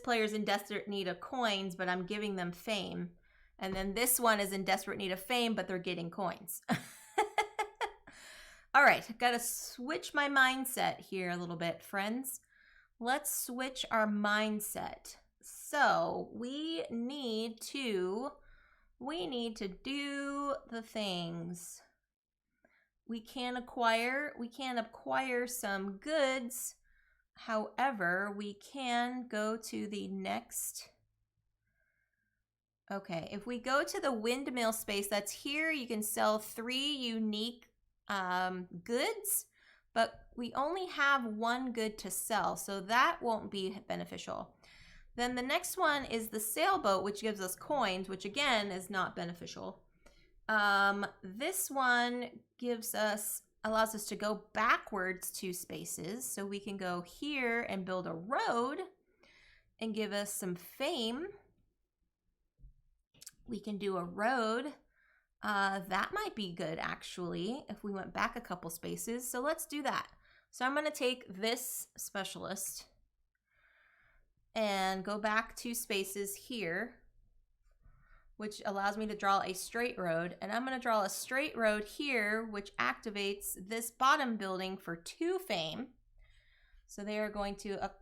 player's in desperate need of coins, but I'm giving them fame. And then this one is in desperate need of fame, but they're getting coins. All right, I've got to switch my mindset here a little bit, friends. Let's switch our mindset. So we need to do the things. We can acquire some goods. However, we can go to the next. Okay, if we go to the windmill space that's here, you can sell 3 unique goods, but we only have 1 good to sell, so that won't be beneficial. Then the next one is the sailboat, which gives us coins, which again is not beneficial. This one allows us to go backwards 2 spaces, so we can go here and build a road and give us some fame. We can do a road. That might be good, actually, if we went back a couple spaces. So let's do that. So I'm going to take this specialist and go back 2 spaces here, which allows me to draw a straight road. And I'm going to draw a straight road here, which activates this bottom building for 2 fame. So they are going to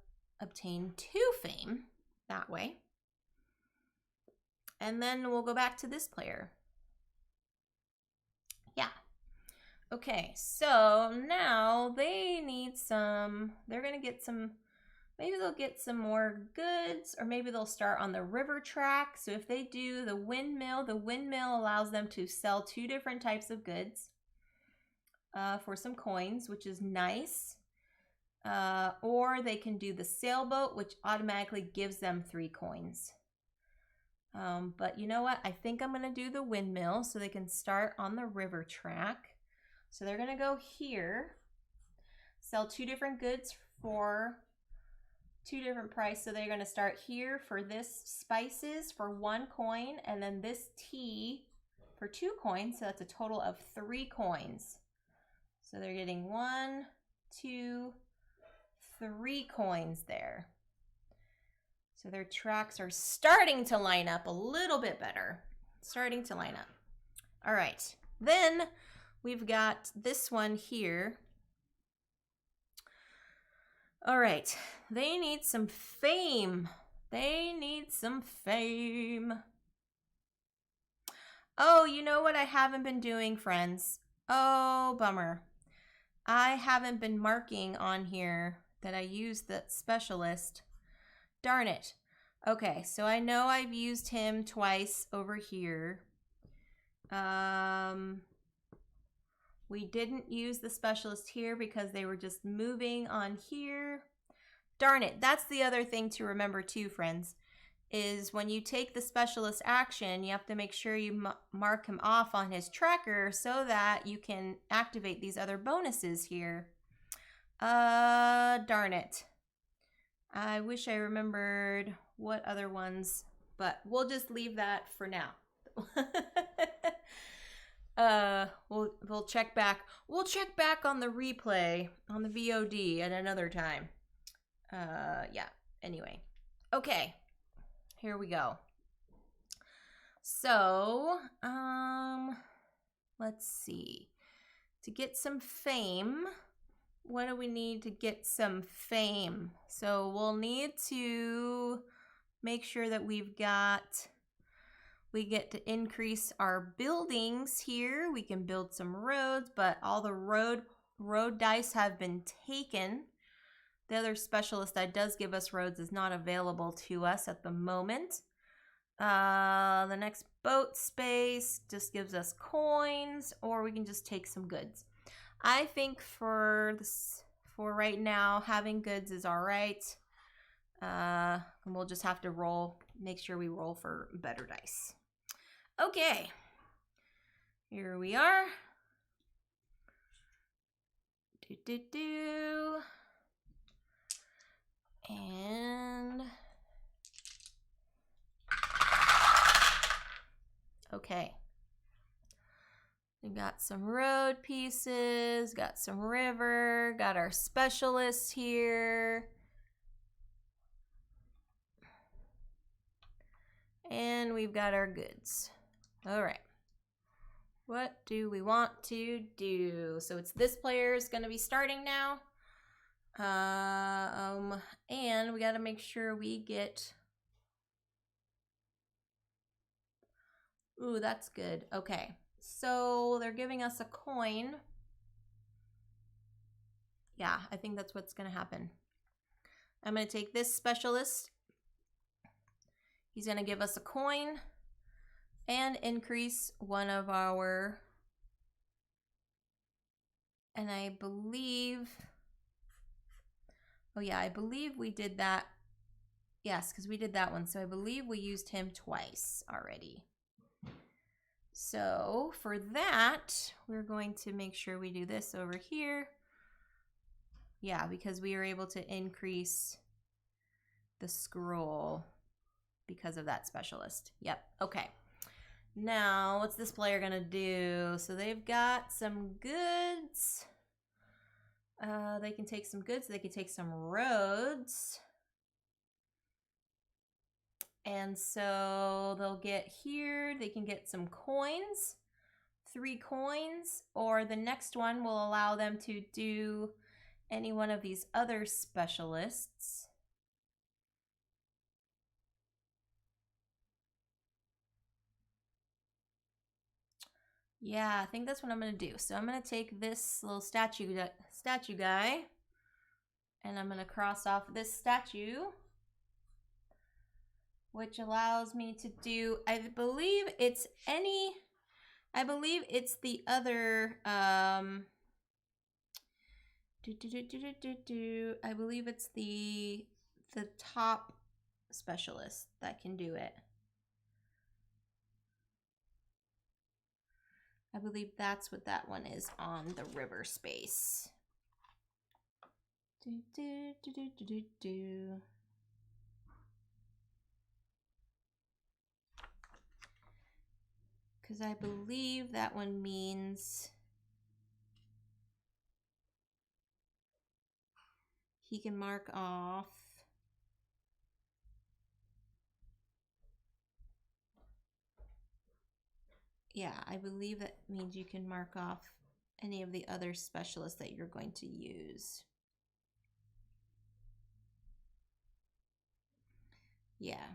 obtain 2 fame that way. And then we'll go back to this player. Yeah. Okay, so now they need they're going to get maybe they'll get some more goods, or maybe they'll start on the river track. So if they do the windmill allows them to sell 2 different types of goods for some coins, which is nice. Or they can do the sailboat, which automatically gives them 3 coins. But you know what? I think I'm going to do the windmill so they can start on the river track. So they're going to go here, sell 2 different goods for 2 different prices. So they're going to start here for this spices for 1 coin, and then this tea for 2 coins. So that's a total of 3 coins. So they're getting 1, 2, 3 coins there. So their tracks are starting to line up a little bit better. Starting to line up. All right. Then we've got this one here. All right. They need some fame. They need some fame. Oh, you know what I haven't been doing, friends? Oh, bummer. I haven't been marking on here that I used the specialist. Darn it. Okay, so I know I've used him twice over here. We didn't use the specialist here because they were just moving on here. Darn it. That's the other thing to remember too, friends, is when you take the specialist action, you have to make sure you mark him off on his tracker so that you can activate these other bonuses here. Darn it. I wish I remembered what other ones, but we'll just leave that for now. We'll check back. We'll check back on the replay on the VOD at another time. Yeah. Anyway. Okay. Here we go. So, let's see. To get some fame, what do we need to get some fame? So we'll need to make sure that we get to increase our buildings here. We can build some roads, but all the road dice have been taken. The other specialist that does give us roads is not available to us at the moment. The next boat space just gives us coins, or we can just take some goods. I think for right now, having goods is all right. And we'll just have to make sure we roll for better dice. Okay. Here we are. And okay. We got some road pieces, got some river, got our specialists here. And we've got our goods. All right. What do we want to do? So it's this player is going to be starting now. And we got to make sure we get... Ooh, that's good. Okay. So they're giving us a coin. Yeah, I think that's what's going to happen. I'm going to take this specialist. He's going to give us a coin and increase one of our... And I believe... Oh yeah, I believe we did that. Yes, because we did that one. So I believe we used him twice already. So for that, we're going to make sure we do this over here. Yeah, because we were able to increase the scroll because of that specialist. Yep, okay. Now, what's this player gonna do? So they've got some goods. They can take some goods. They can take some roads. And so they'll get here. They can get some coins, 3 coins, or the next one will allow them to do any one of these other specialists. Yeah, I think that's what I'm going to do. So I'm going to take this little statue guy, and I'm going to cross off this statue, which allows me to do, I believe it's the other, I believe it's the top specialist that can do it. I believe that's what that one is on the river space. Because I believe that one means he can mark off yeah, I believe that means you can mark off any of the other specialists that you're going to use. Yeah.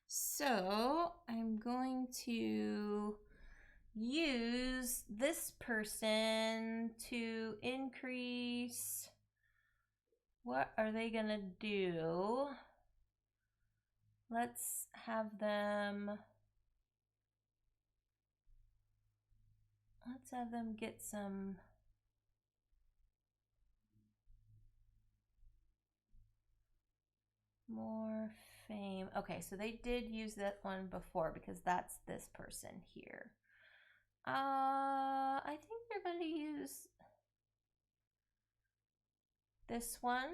So I'm going to use this person to increase. What are they gonna do? Let's have them get some more fame. Okay, so they did use that one before because that's this person here. I think they're going to use this one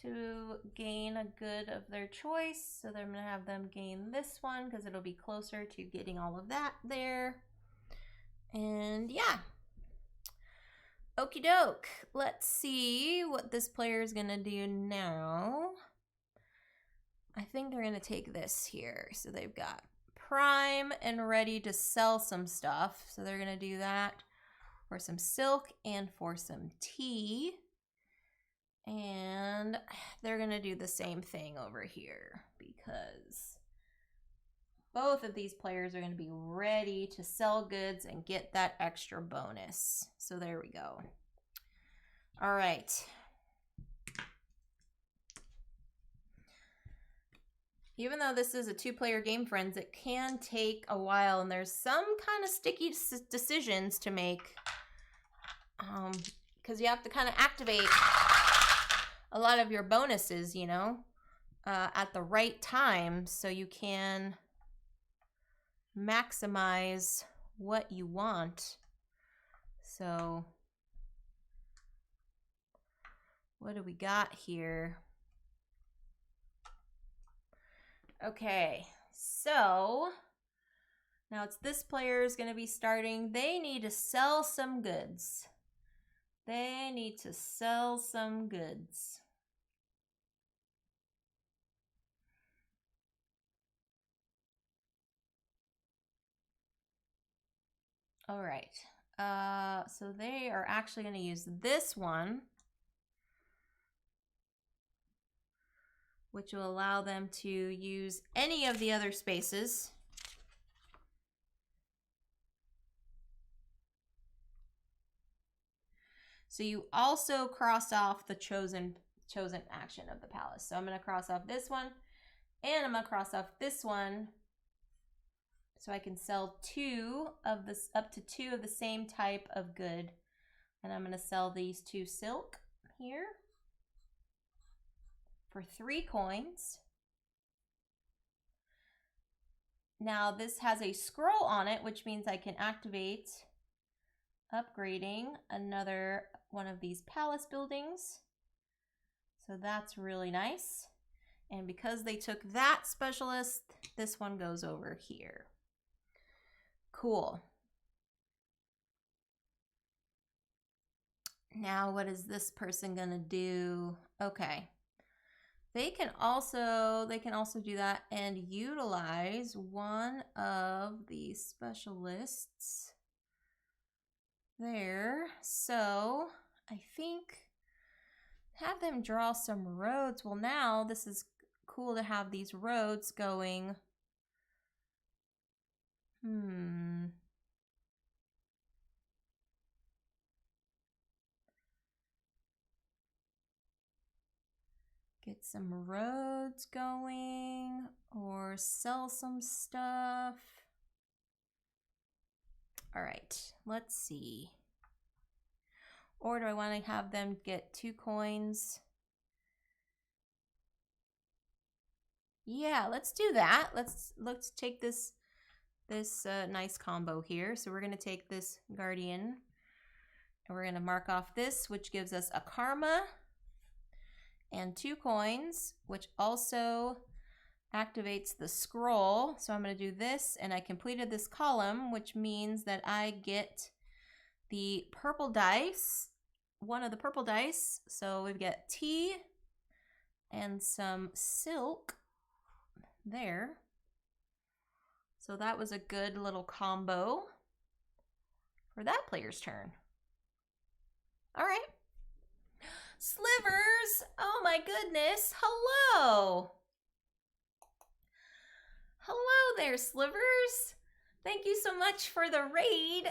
to gain a good of their choice. So they're going to have them gain this one because it'll be closer to getting all of that there. And yeah. Okie doke. Let's see what this player is going to do now. I think they're going to take this here. So they've got prime and ready to sell some stuff. So they're going to do that for some silk and for some tea. And they're going to do the same thing over here because both of these players are going to be ready to sell goods and get that extra bonus. So there we go. All right. Even though this is a 2-player game, friends, it can take a while, and there's some kind of sticky decisions to make because you have to kind of activate a lot of your bonuses, you know, at the right time so you can maximize what you want. So what do we got here? Okay, so now it's this player is going to be starting. They need to sell some goods. They need to sell some goods. All right. So they are actually going to use this one, which will allow them to use any of the other spaces. So you also cross off the chosen action of the palace. So I'm going to cross off this one, and I'm going to cross off this one, so I can sell up to two of the same type of good. And I'm going to sell these 2 silk here for 3 coins. Now this has a scroll on it, which means I can activate upgrading another one of these palace buildings. So that's really nice. And because they took that specialist, this one goes over here. Cool. Now what is this person gonna do? Okay. They can also do that and utilize one of the specialists there. So I think have them draw some roads. Well, now this is cool to have these roads going. Get some roads going or sell some stuff. All right, let's see. Or do I want to have them get 2 coins? Yeah, let's do that. Let's take this nice combo here. So we're going to take this Guardian and we're going to mark off this, which gives us a karma and 2 coins, which also activates the scroll. So I'm going to do this, and I completed this column, which means that I get the purple dice, one of the purple dice. So we've got tea and some silk there. So that was a good little combo for that player's turn. All right. Slivers! Oh my goodness. Hello! Hello there, Slivers. Thank you so much for the raid.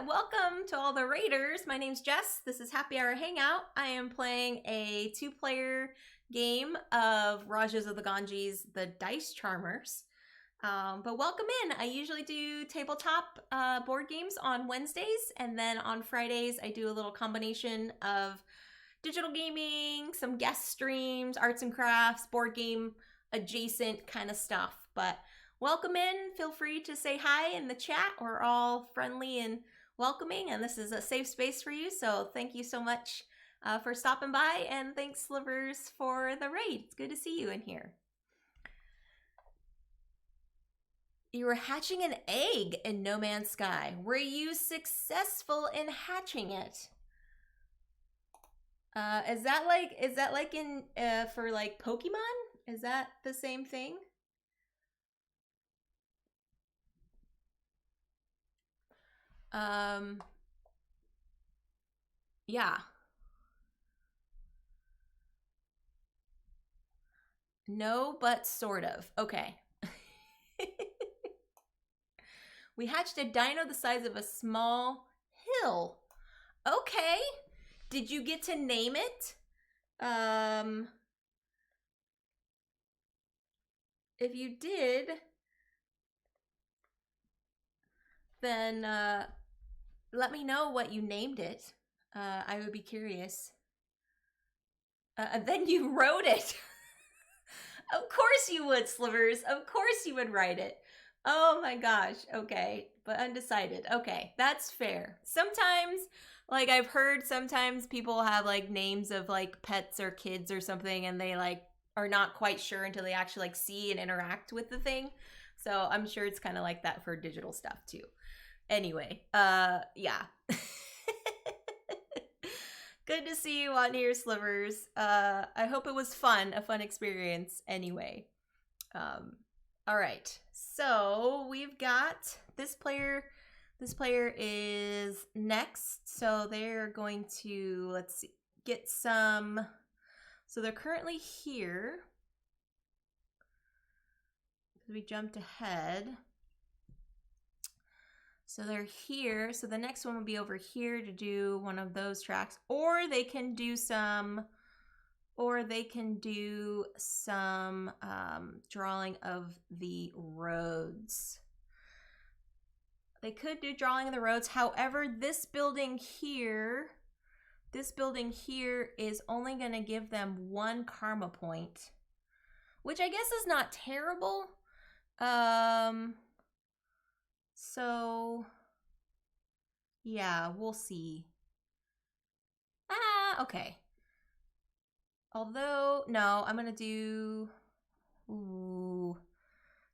Welcome to all the raiders. My name's Jess. This is Happy Hour Hangout. I am playing a 2-player game of Rajas of the Ganges, the Dice Charmers. But welcome in. I usually do tabletop board games on Wednesdays, and then on Fridays I do a little combination of digital gaming, some guest streams, arts and crafts, board game adjacent kind of stuff. But welcome in. Feel free to say hi in the chat. We're all friendly and welcoming, and this is a safe space for you. So thank you so much for stopping by, and thanks, Slivers, for the raid. It's good to see you in here. You were hatching an egg in No Man's Sky. Were you successful in hatching it? Is that like in for like Pokemon? Is that the same thing? Yeah. No, but sort of. Okay. We hatched a dino the size of a small hill. Okay. Did you get to name it? If you did, then let me know what you named it. I would be curious. Then you wrote it. Of course you would, Slivers. Of course you would write it. Oh my gosh. Okay. But undecided. Okay. That's fair. Sometimes, like, I've heard sometimes people have like names of like pets or kids or something, and they like are not quite sure until they actually like see and interact with the thing. So I'm sure it's kind of like that for digital stuff too. Anyway, yeah. Good to see you on here, Slivers. I hope it was fun, a fun experience anyway. All right, so we've got this player This player is next, so they're going to, let's see, get some, so they're currently here. We jumped ahead. So they're here, so the next one will be over here to do one of those tracks, or they can do some, drawing of the roads. They could do drawing of the roads. However, this building here is only going to give them 1 karma point, which I guess is not terrible. So yeah, we'll see. Okay. Although, no, I'm gonna do,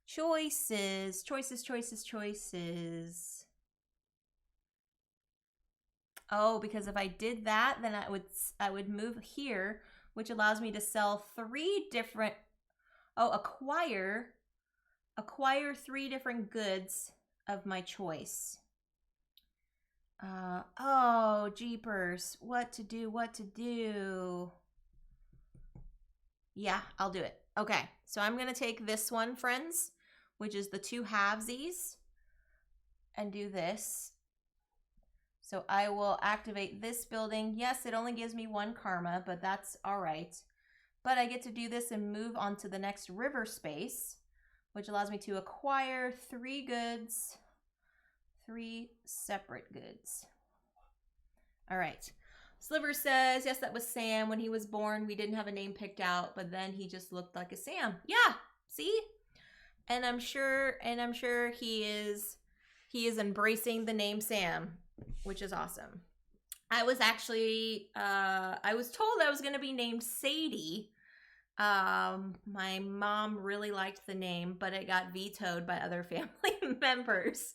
choices. Oh, because if I did that, then I would move here, which allows me to sell 3 different, acquire 3 different goods of my choice. Oh, jeepers. What to do? Yeah, I'll do it. Okay, so I'm going to take this one, friends, which is the 2 halvesies, and do this. So I will activate this building. Yes, it only gives me 1 karma, but that's all right. But I get to do this and move on to the next river space, which allows me to acquire 3 goods, 3 separate goods. All right. Sliver says, yes, that was Sam. When he was born, we didn't have a name picked out, but then he just looked like a Sam. Yeah, see? And I'm sure he is embracing the name Sam, which is awesome. I was actually I was told I was going to be named Sadie. My mom really liked the name, but it got vetoed by other family members.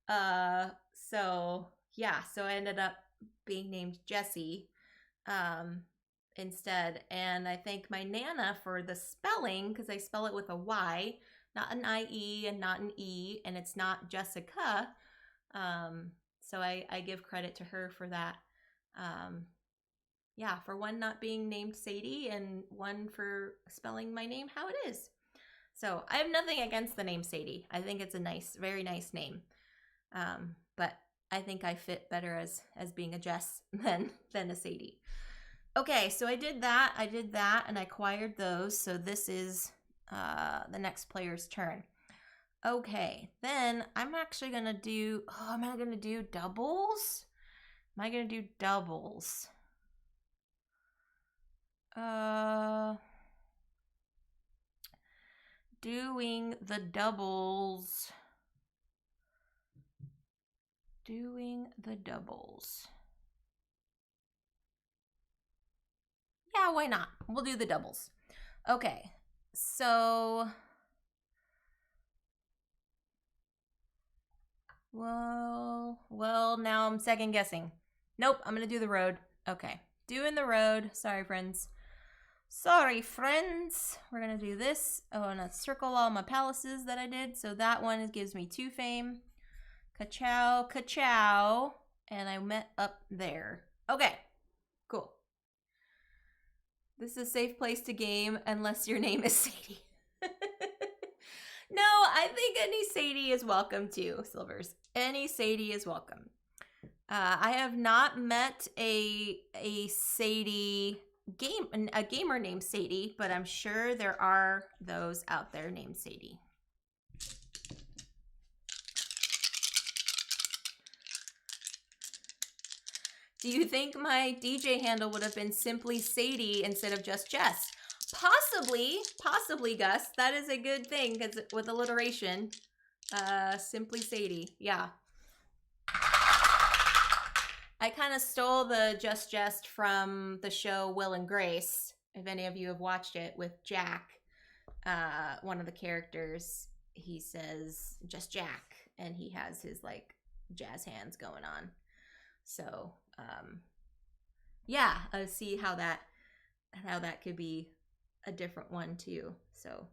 So yeah, so I ended up being named Jessie instead. And I thank my Nana for the spelling, because I spell it with a Y, not an I-E and not an E, and it's not Jessica. So I give credit to her for that. Yeah, for one not being named Sadie and one for spelling my name how it is. So I have nothing against the name Sadie. I think it's a nice, very nice name. But I think I fit better as being a Jess than a Sadie. Okay, so I did that, and I acquired those. So this is the next player's turn. Okay, then I'm actually going to do, am I going to do doubles? Am I going to do doubles? Doing the doubles. Yeah, why not? We'll do the doubles. Okay, so... Well, now I'm second guessing. Nope, I'm going to do the road. Okay, doing the road. Sorry, friends. We're going to do this. Oh, and let's circle all my palaces that I did. So that one gives me 2 fame. Ka-chow, ka-chow. And I met up there. Okay, cool. This is a safe place to game unless your name is Sadie. No, I think any Sadie is welcome too, Silvers. Any Sadie is welcome. I have not met a Sadie a gamer named Sadie, but I'm sure there are those out there named Sadie. Do you think my DJ handle would have been simply Sadie instead of just Jess? Possibly, Gus. That is a good thing, because with alliteration, simply Sadie. Yeah. I kind of stole the Just Jest from the show Will and Grace. If any of you have watched it, with Jack, one of the characters, he says just Jack, and he has his like jazz hands going on. So yeah, see how that could be a different one too. So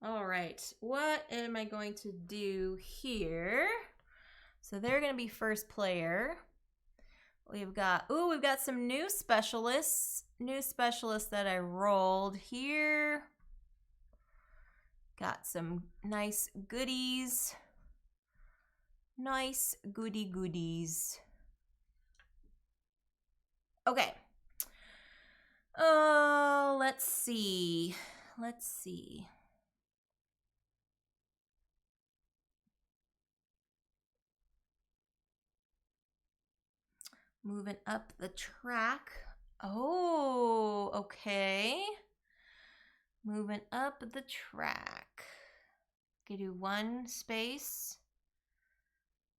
All right, what am I going to do here? So they're going to be first player. We've got some new specialists. New specialists that I rolled here. Got some nice goodies. Nice goodies. Okay. Let's see. Moving up the track. Oh, okay. Moving up the track. Could do 1 space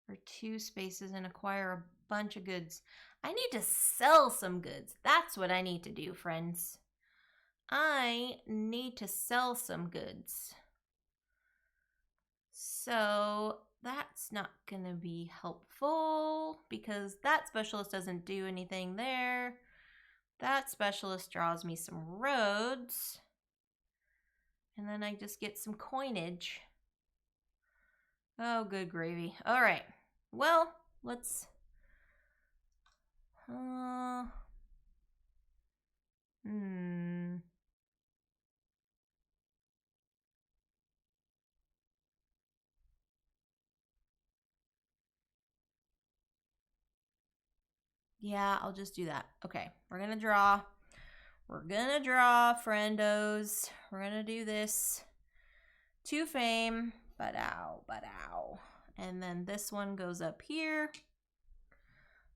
or 2 spaces and acquire a bunch of goods. I need to sell some goods. That's what I need to do, friends. I need to sell some goods. So that's not going to be helpful because that specialist doesn't do anything there. That specialist draws me some roads. And then I just get some coinage. Oh, good gravy. All right. Well, let's... Yeah, I'll just do that. Okay, we're gonna draw. We're gonna draw, friendos. We're gonna do this. To fame. Ba-dow. And then this one goes up here.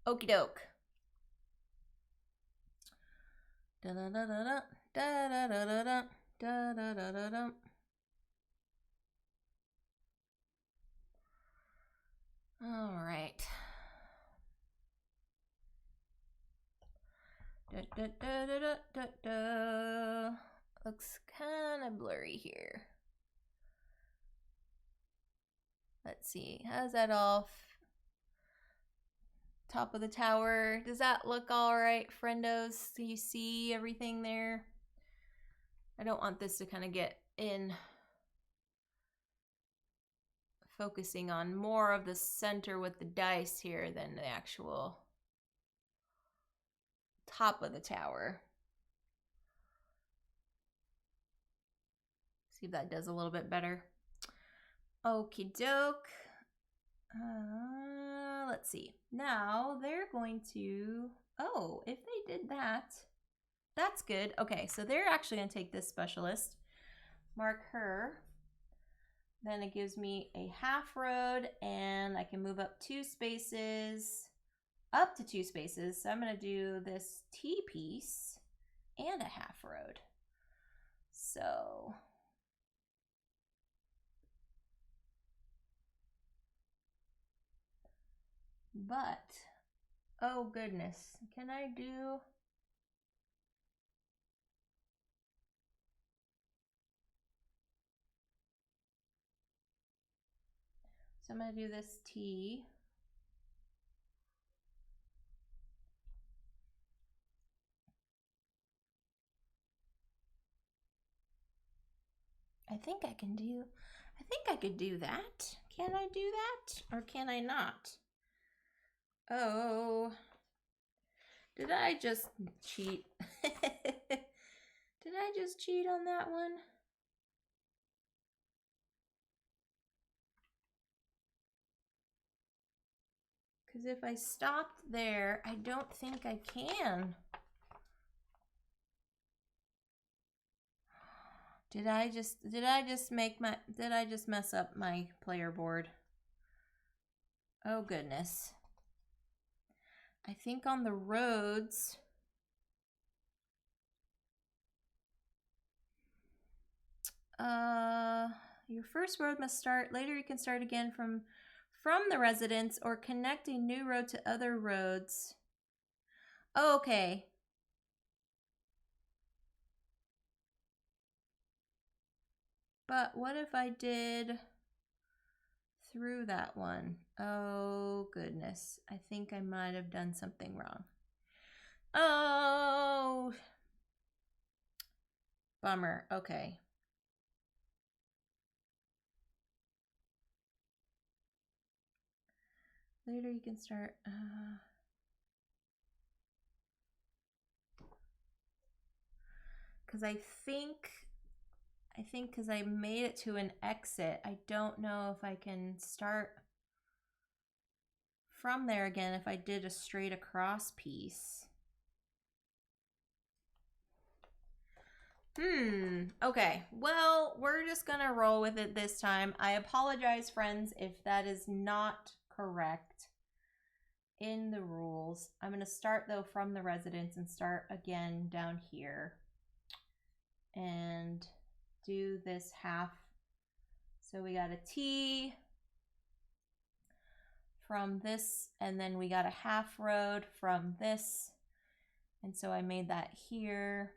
Okie doke. Da-da-da-da-da. Da-da-da-da-da. Da-da-da-da-da. All right. Looks kind of blurry here. Let's see. How's that off? Top of the tower. Does that look all right, friendos? Do you see everything there? I don't want this to kind of get in focusing on more of the center with the dice here than the actual top of the tower. See if that does a little bit better. Okie doke. Let's see. Now they're going to... Oh, if they did that, that's good. Okay, so they're actually going to take this specialist. Mark her. Then it gives me a half road, and I can move up 2 spaces. Up to 2 spaces. So I'm going to do this T piece and a half road. So... But, oh goodness, can I do... So I'm going to do this T. I think I could do that. Can I do that? Or can I not? Oh. Did I just cheat? Did I just cheat on that one? Because if I stopped there, I don't think I can. Did I just mess up my player board? Oh goodness. I think on the roads, your first road must start. Later you can start again from the residence or connect a new road to other roads. Oh, okay. But what if I did through that one? Oh, goodness. I think I might have done something wrong. Oh, bummer. Okay. Later you can start. Because I think because I made it to an exit, I don't know if I can start from there again if I did a straight across piece. Okay. Well, we're just gonna roll with it this time. I apologize, friends, if that is not correct in the rules. I'm gonna start though from the residence and start again down here and do this half. So we got a T from this, and then we got a half road from this. And so I made that here.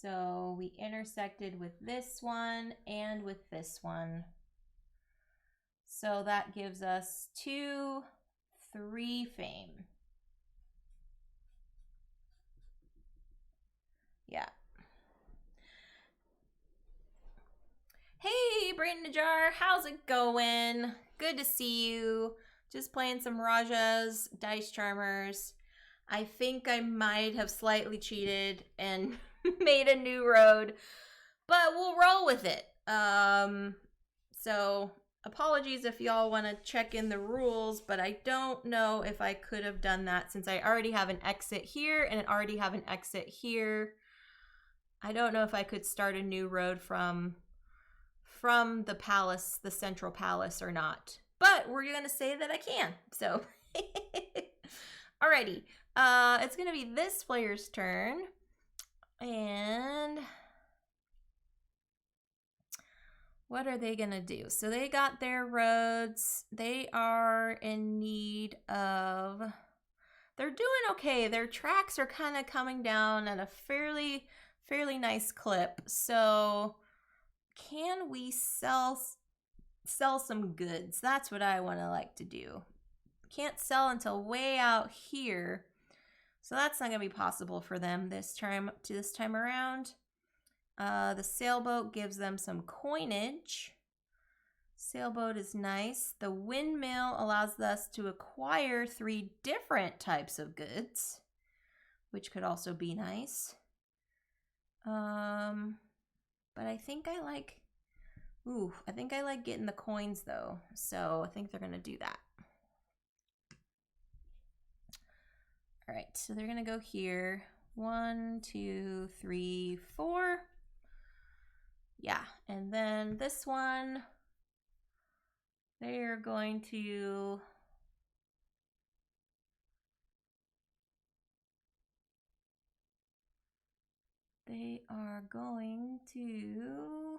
So we intersected with this one and with this one. So that gives us 2, 3 fame. Yeah. Hey, Brayden Najar, how's it going? Good to see you. Just playing some Rajas, Dice Charmers. I think I might have slightly cheated and made a new road, but we'll roll with it. So apologies if y'all want to check in the rules, but I don't know if I could have done that since I already have an exit here and I already have an exit here. I don't know if I could start a new road from the palace, the central palace, or not. But we're going to say that I can. So, alrighty. It's going to be this player's turn. And what are they going to do? So they got their roads. They are in need of... They're doing okay. Their tracks are kind of coming down at a fairly nice clip. So... can we sell some goods? That's what I want to like to do. Can't sell until way out here. So that's not going to be possible for them this time around. The sailboat gives them some coinage. Sailboat is nice. The windmill allows us to acquire 3 different types of goods, which could also be nice. But I think I like, I think I like getting the coins though. So I think they're going to do that. All right, so they're going to go here. 1, 2, 3, 4. Yeah, and then this one, they're going to... they are going to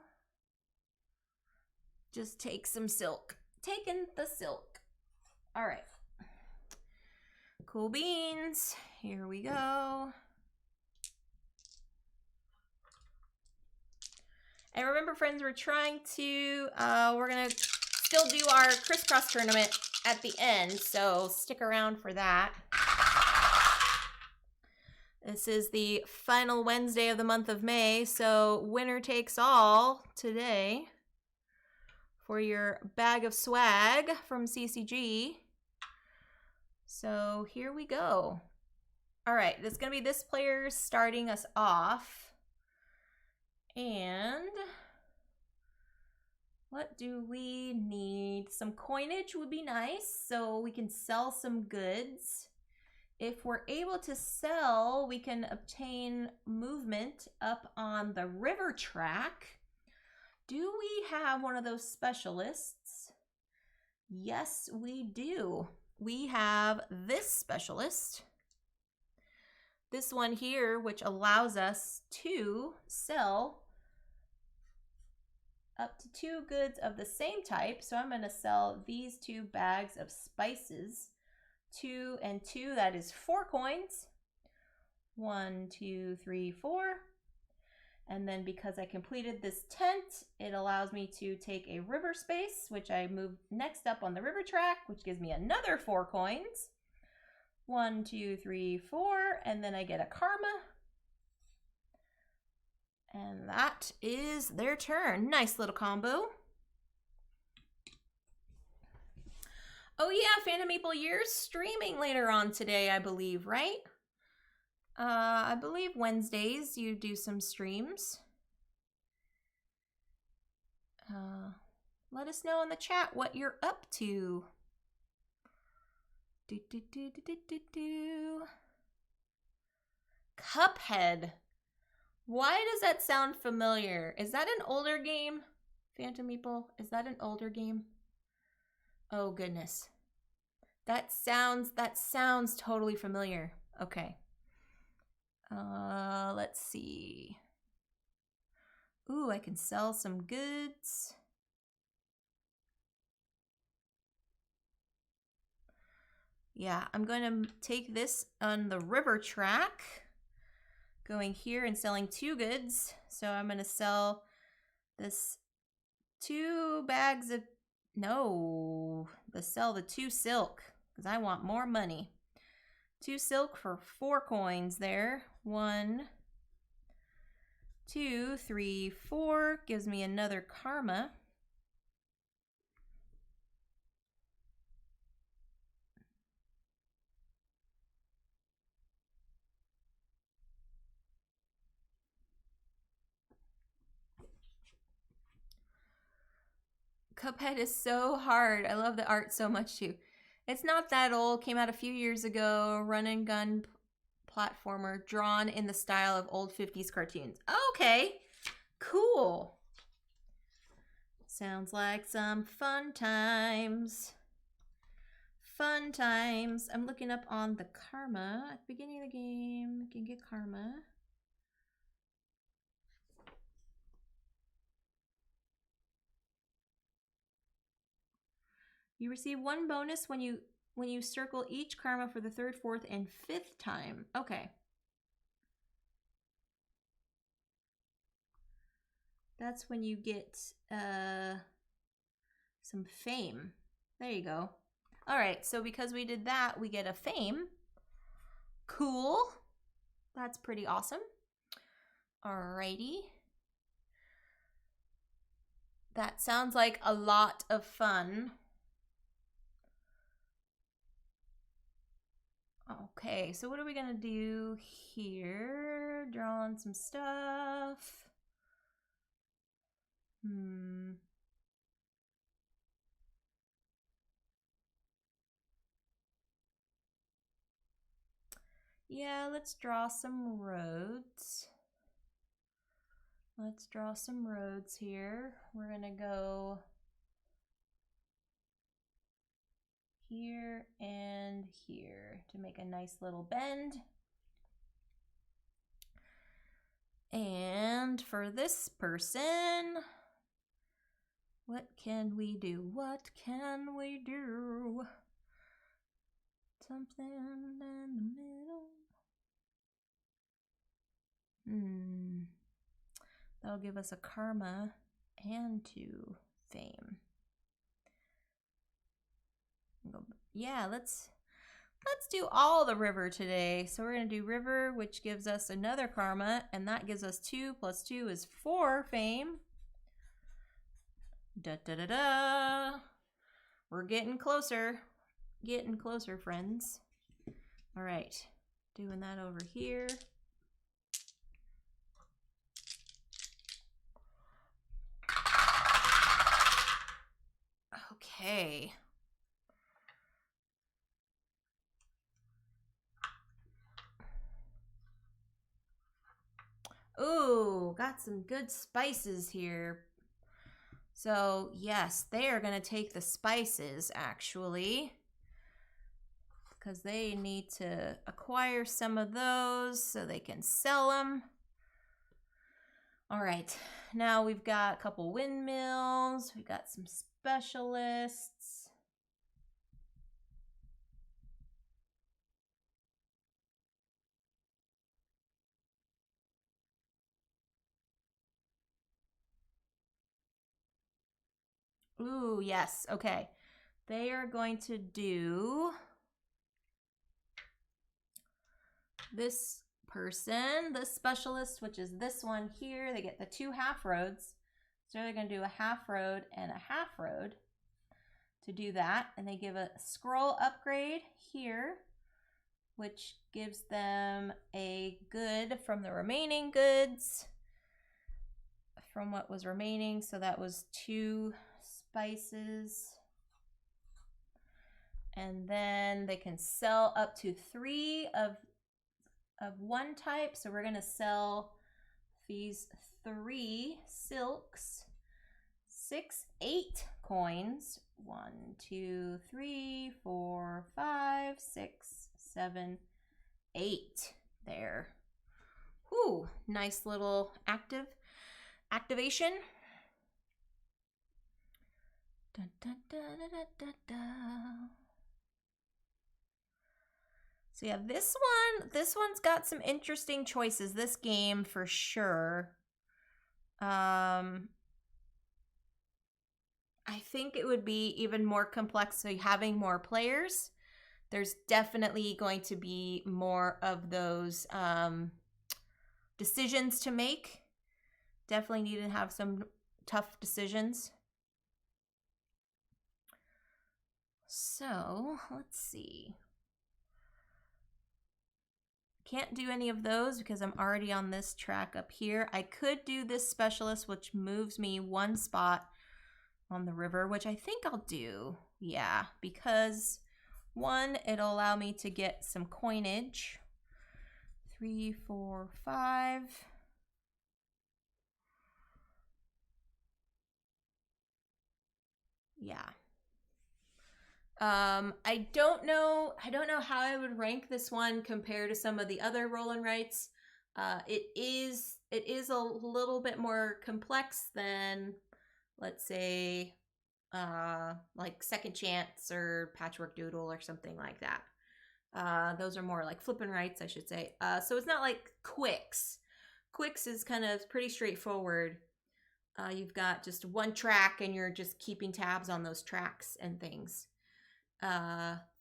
just take some silk. Taking the silk. All right. Cool beans. Here we go. And remember, friends, we're trying to, we're going to still do our crisscross tournament at the end. So stick around for that. This is the final Wednesday of the month of May, so winner takes all today for your bag of swag from CCG. So here we go. All right, it's going to be this player starting us off. And what do we need? Some coinage would be nice, so we can sell some goods. If we're able to sell, we can obtain movement up on the river track. Do we have one of those specialists? Yes, we do. We have this specialist. This one here, which allows us to sell up to 2 goods of the same type. So I'm going to sell these 2 bags of spices. 2 and 2, that is 4 coins. 1, 2, 3, 4. And then because I completed this tent, it allows me to take a river space, which I move next up on the river track, which gives me another 4 coins. 1, 2, 3, 4, and then I get a karma. And that is their turn. Nice little combo. Oh yeah, Phantom Maple, you're streaming later on today, I believe, right? I believe Wednesdays you do some streams. Let us know in the chat what you're up to. Cuphead. Why does that sound familiar? Is that an older game? Phantom Meeple, is that an older game? Oh goodness. That sounds totally familiar. Okay. Let's see. Ooh, I can sell some goods. Yeah, I'm going to take this on the river track, going here and selling 2 goods. So I'm going to sell this 2 bags of, no, let's sell the 2 silk because I want more money. 2 silk for 4 coins there. 1, 2, 3, 4 gives me another karma. Cuphead is so hard. I love the art so much too. It's not that old. Came out a few years ago. Run and gun platformer drawn in the style of old 50s cartoons. Okay, cool. Sounds like some fun times. Fun times. I'm looking up on the karma. At the beginning of the game, you can get karma. You receive 1 bonus when you circle each karma for the 3rd, 4th, and 5th time. Okay. That's when you get some fame. There you go. All right, so because we did that, we get a fame. Cool. That's pretty awesome. Alrighty. That sounds like a lot of fun. Okay, so what are we gonna do here? Draw on some stuff. Yeah, let's draw some roads. Let's draw some roads here. We're gonna go here and here to make a nice little bend. And for this person, what can we do? What can we do? Something in the middle. That'll give us a karma and 2 fame. Yeah, let's do all the river today. So we're gonna do river, which gives us another karma, and that gives us 2 plus 2 is 4 fame. Da da da da. We're getting closer. Getting closer, friends. All right, doing that over here. Okay. Ooh, got some good spices here. So yes, they are gonna take the spices actually, because they need to acquire some of those so they can sell them. All right, now we've got a couple windmills. We've got some specialists. Ooh, yes, okay. They are going to do this person, this specialist, which is this one here. They get the 2 half roads. So they're going to do a half road and a half road to do that. And they give a scroll upgrade here, which gives them a good from the remaining goods from what was remaining. So that was 2 spices. And then they can sell up to 3 of one type. So we're going to sell these 3 silks, 6, 8 coins. 1, 2, 3, 4, 5, 6, 7, 8 there. Whew, nice little activation. Da, da, da, da, da, da. So yeah, this one's got some interesting choices, this game for sure. I think it would be even more complex, so having more players. There's definitely going to be more of those decisions to make. Definitely need to have some tough decisions. So, let's see. Can't do any of those because I'm already on this track up here. I could do this specialist, which moves me 1 spot on the river, which I think I'll do. Yeah, because 1, it'll allow me to get some coinage. 3, 4, 5. Yeah. I don't know how I would rank this one compared to some of the other roll and writes. It is a little bit more complex than, let's say, like Second Chance or Patchwork Doodle or something like that. Those are more like flip and writes, I should say. So it's not like Quicks. Quicks is kind of pretty straightforward. You've got just 1 track and you're just keeping tabs on those tracks and things.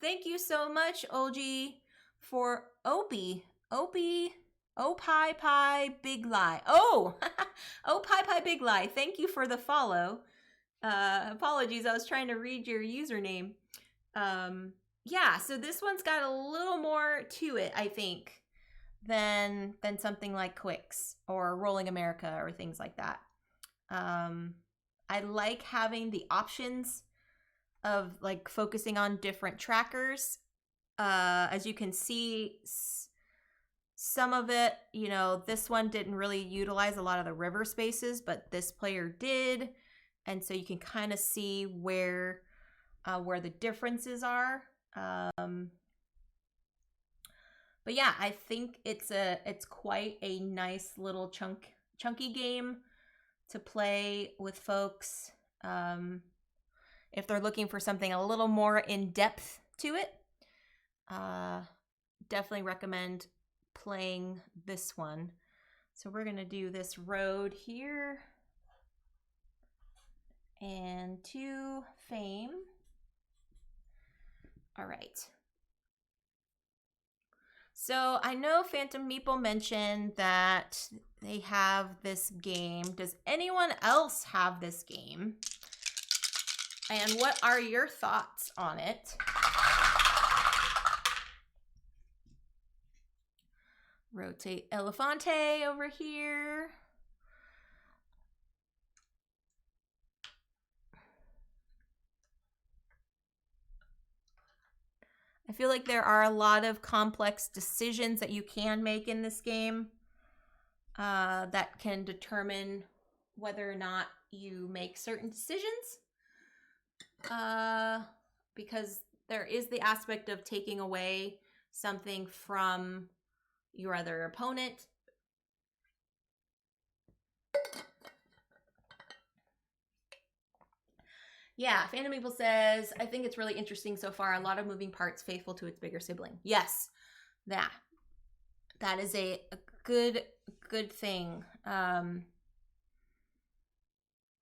Thank you so much, Olgie, for Opie, oh pie pie big lie. Oh, oh pie pie big lie. Thank you for the follow. Apologies, I was trying to read your username. Yeah, so this one's got a little more to it, I think, than something like Quicks or Rolling America or things like that. I like having the options of like focusing on different trackers. As you can see, some of it, you know, this one didn't really utilize a lot of the river spaces, but this player did. And so you can kind of see where the differences are. But yeah, I think it's quite a nice little chunky game to play with folks. If they're looking for something a little more in depth to it, definitely recommend playing this one. So we're gonna do this road here and to fame. All right. So I know Phantom Meeple mentioned that they have this game. Does anyone else have this game? And what are your thoughts on it? Rotate Elefante over here. I feel like there are a lot of complex decisions that you can make in this game that can determine whether or not you make certain decisions. Because there is the aspect of taking away something from your other opponent. Yeah, Phantom Meeple says, I think it's really interesting so far. A lot of moving parts, faithful to its bigger sibling. Yes, that is a good thing.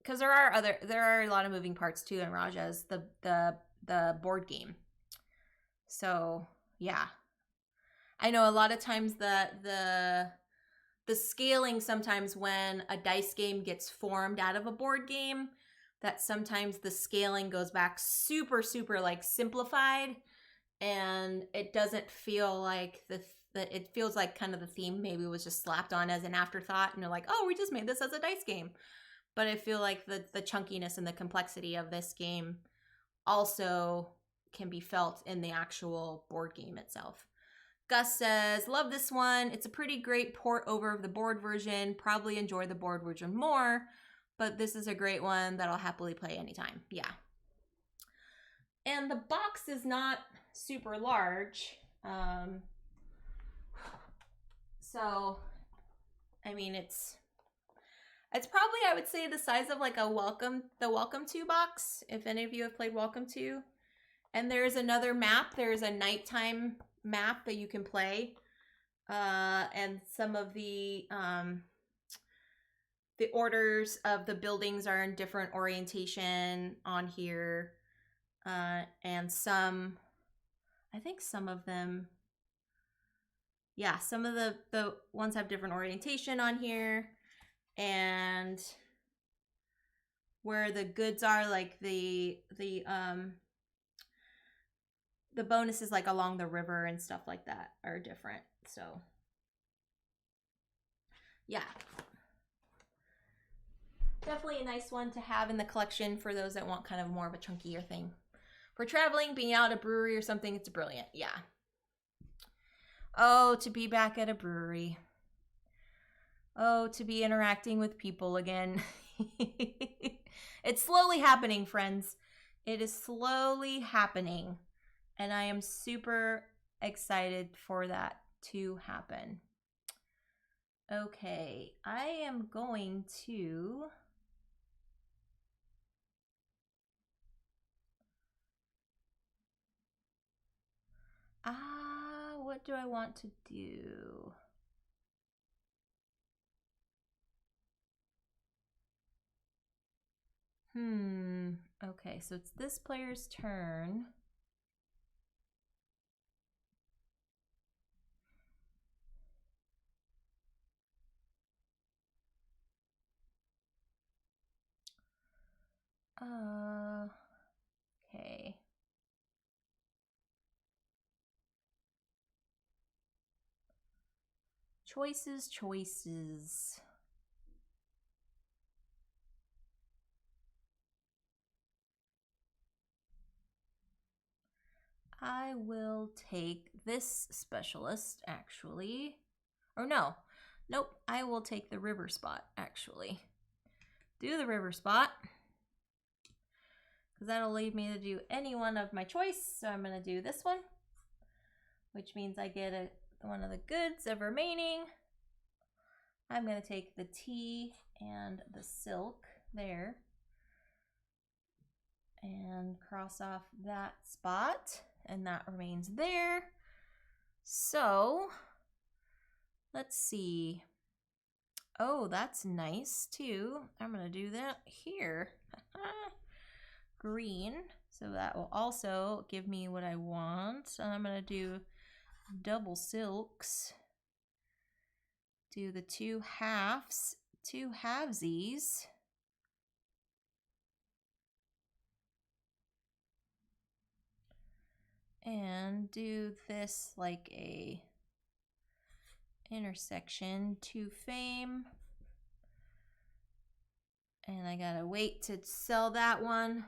Because there are a lot of moving parts too in Raja's the board game. So yeah, I know a lot of times the scaling sometimes when a dice game gets formed out of a board game, that sometimes the scaling goes back super, super like simplified, and it doesn't feel like it feels like kind of the theme maybe was just slapped on as an afterthought, and you're like, oh, we just made this as a dice game. But I feel like the chunkiness and the complexity of this game also can be felt in the actual board game itself. Gus says, love this one. It's a pretty great port over of the board version. Probably enjoy the board version more, but this is a great one that I'll happily play anytime. Yeah. And the box is not super large. So, I mean, it's probably, I would say, the size of like the Welcome To box, if any of you have played Welcome To. And there's another map. There's a nighttime map that you can play. And some of the orders of the buildings are in different orientation on here. And some, I think some of them, yeah, some of the ones have different orientation on here. And where the goods are, like the bonuses like along the river and stuff like that are different. So yeah, definitely a nice one to have in the collection for those that want kind of more of a chunkier thing. For traveling, being out at a brewery or something, it's brilliant. Yeah. Oh, to be back at a brewery. Oh, to be interacting with people again. It's slowly happening, friends. It is slowly happening. And I am super excited for that to happen. Okay, I am going to... what do I want to do? Okay, so it's this player's turn. Okay. Choices. I will take this specialist, actually. Or no. Nope, I will take the river spot, actually. Do the river spot. Because that'll leave me to do any one of my choice. So I'm going to do this one. Which means I get one of the goods of remaining. I'm going to take the tea and the silk there. And cross off that spot. And that remains there. So, let's see. Oh, that's nice too. I'm going to do that here. Green. So that will also give me what I want. And I'm going to do double silks. Do the two halvesies. And do this like a intersection to fame. And I gotta wait to sell that one.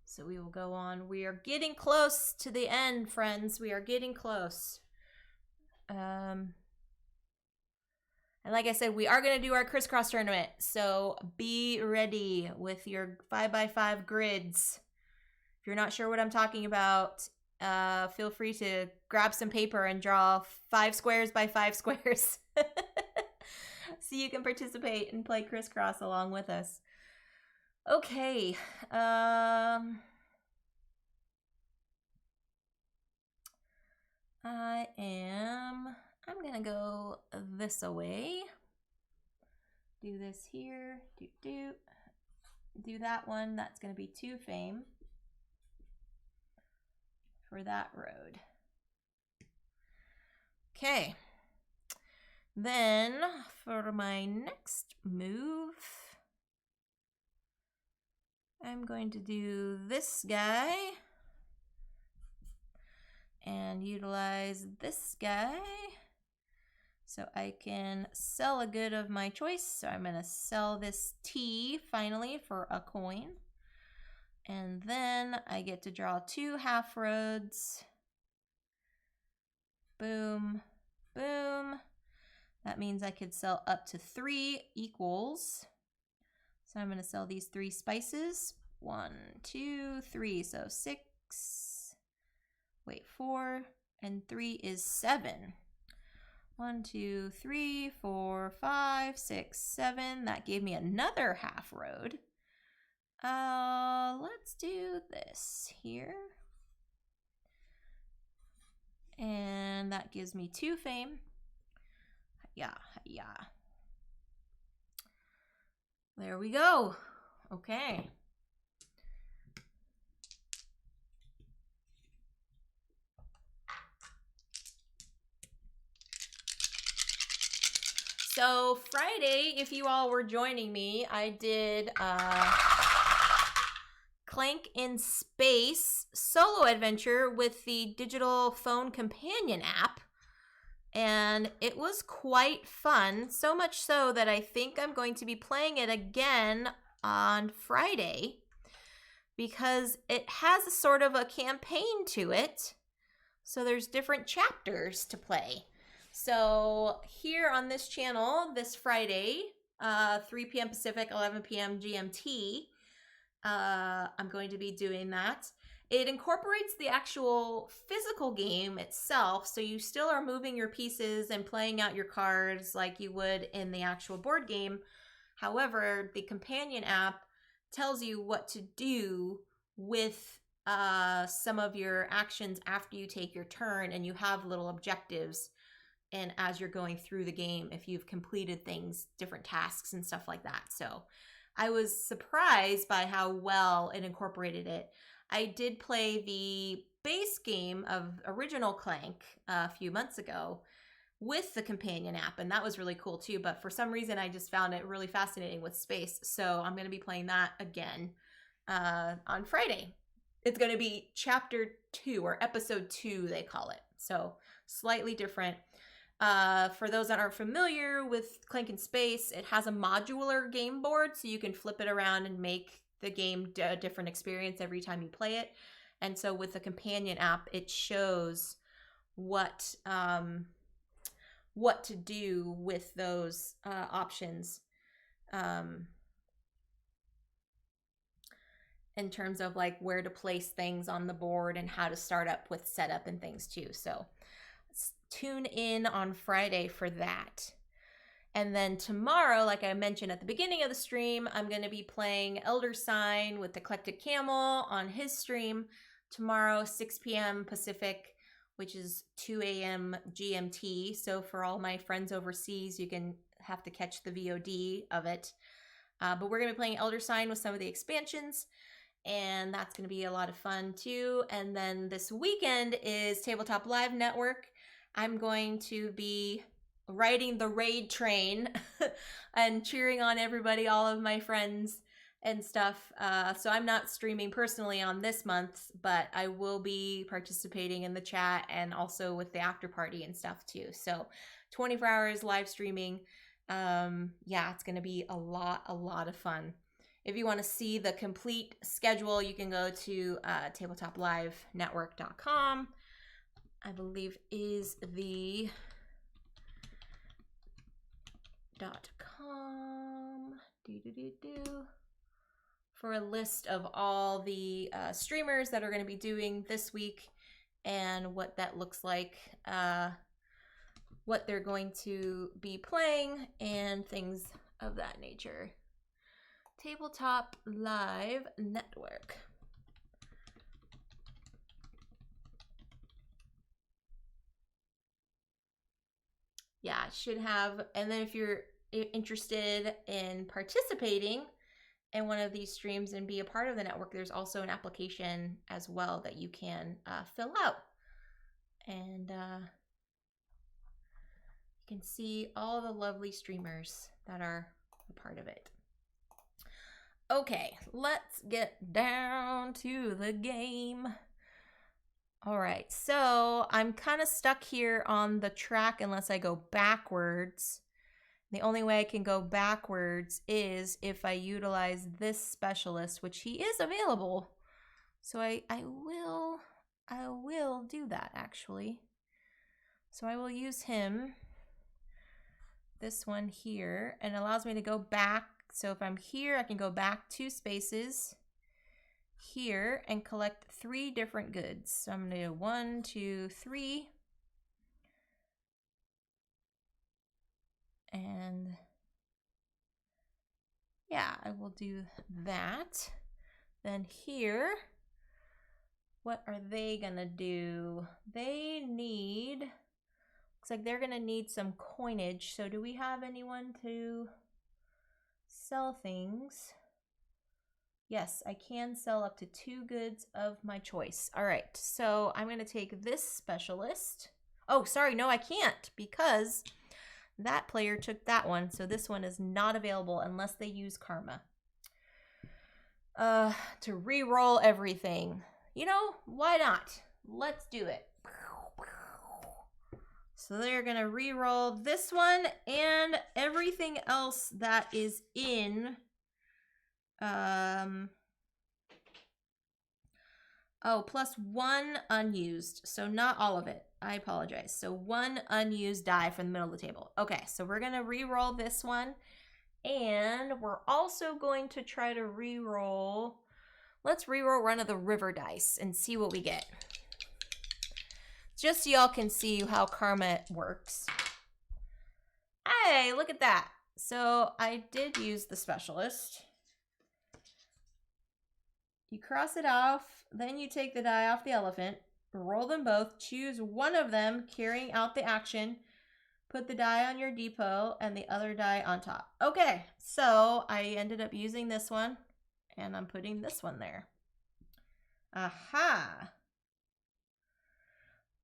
So we will go on. We are getting close to the end, friends. We are getting close. And like I said, we are going to do our crisscross tournament. So be ready with your 5x5 grids. If you're not sure what I'm talking about, feel free to grab some paper and draw 5 squares by 5 squares. So you can participate and play crisscross along with us. Okay. I'm gonna go this away. Do this here. Do that one. That's gonna be 2 fame for that road. Okay. Then for my next move, I'm going to do this guy and utilize this guy so I can sell a good of my choice. So I'm going to sell this tea finally for a coin. And then I get to draw 2 half roads. Boom, boom. That means I could sell up to 3 equals. So I'm going to sell these 3 spices. 1, 2, 3. So 6. Wait, 4 and 3 is 7. 1, 2, 3, 4, 5, 6, 7. That gave me another half road. Let's do this here. And that gives me 2 fame. Yeah. There we go. Okay. So Friday, if you all were joining me, I did Clank in Space solo adventure with the digital phone companion app. And it was quite fun, so much so that I think I'm going to be playing it again on Friday because it has a sort of a campaign to it. So there's different chapters to play. So here on this channel, this Friday, 3 p.m. Pacific, 11 p.m. GMT, I'm going to be doing that. It incorporates the actual physical game itself, so you still are moving your pieces and playing out your cards like you would in the actual board game. However, the companion app tells you what to do with some of your actions after you take your turn, and you have little objectives. And as you're going through the game, if you've completed things, different tasks and stuff like that. So I was surprised by how well it incorporated it. I did play the base game of original Clank a few months ago with the companion app, and that was really cool too. But for some reason, I just found it really fascinating with space. So I'm going to be playing that again on Friday. It's going to be chapter 2 or episode 2, they call it. So slightly different. For those that aren't familiar with Clank in Space, it has a modular game board, so you can flip it around and make the game a different experience every time you play it. And so with the companion app, it shows what to do with those options in terms of like where to place things on the board and how to start up with setup and things too. So tune in on Friday for that. And then tomorrow, like I mentioned at the beginning of the stream, I'm going to be playing Elder Sign with Eclectic Camel on his stream tomorrow, 6 p.m. Pacific, which is 2 a.m. GMT. So for all my friends overseas, you can have to catch the VOD of it. But we're going to be playing Elder Sign with some of the expansions, and that's going to be a lot of fun too. And then this weekend is Tabletop Live Network. I'm going to be riding the raid train and cheering on everybody, all of my friends and stuff. So I'm not streaming personally on this month, but I will be participating in the chat and also with the after party and stuff too. So 24 hours live streaming. Yeah, it's going to be a lot of fun. If you want to see the complete schedule, you can go to tabletopLiveNetwork.com. I believe is the .com for a list of all the streamers that are going to be doing this week and what that looks like, what they're going to be playing, and things of that nature. Tabletop Live Network. Yeah, it should have. And then if you're interested in participating in one of these streams and be a part of the network, there's also an application as well that you can fill out. And you can see all the lovely streamers that are a part of it. Okay, let's get down to the game. All right, so I'm kind of stuck here on the track unless I go backwards. The only way I can go backwards is if I utilize this specialist, which he is available. So I will do that actually. So I will use him, this one here, and it allows me to go back. So if I'm here, I can go back 2 spaces here and collect 3 different goods. So I'm gonna do 1, 2, 3. And yeah, I will do that. Then here, what are they gonna do? They need, looks like they're gonna need some coinage. So do we have anyone to sell things? Yes, I can sell up to 2 goods of my choice. All right, so I'm gonna take this specialist. Oh, sorry, no, I can't because that player took that one. So this one is not available unless they use karma. To re-roll everything. You know, why not? Let's do it. So they're gonna re-roll this one and everything else that is in oh, plus 1 unused. So not all of it. I apologize. So 1 unused die from the middle of the table. Okay, so we're gonna re-roll this one. And we're also going to try to re-roll. Let's re-roll one of the river dice and see what we get. Just so y'all can see how karma works. Hey, look at that. So I did use the specialist. You cross it off, then you take the die off the elephant, roll them both, choose one of them carrying out the action, put the die on your depot and the other die on top. Okay, so I ended up using this one and I'm putting this one there. Aha!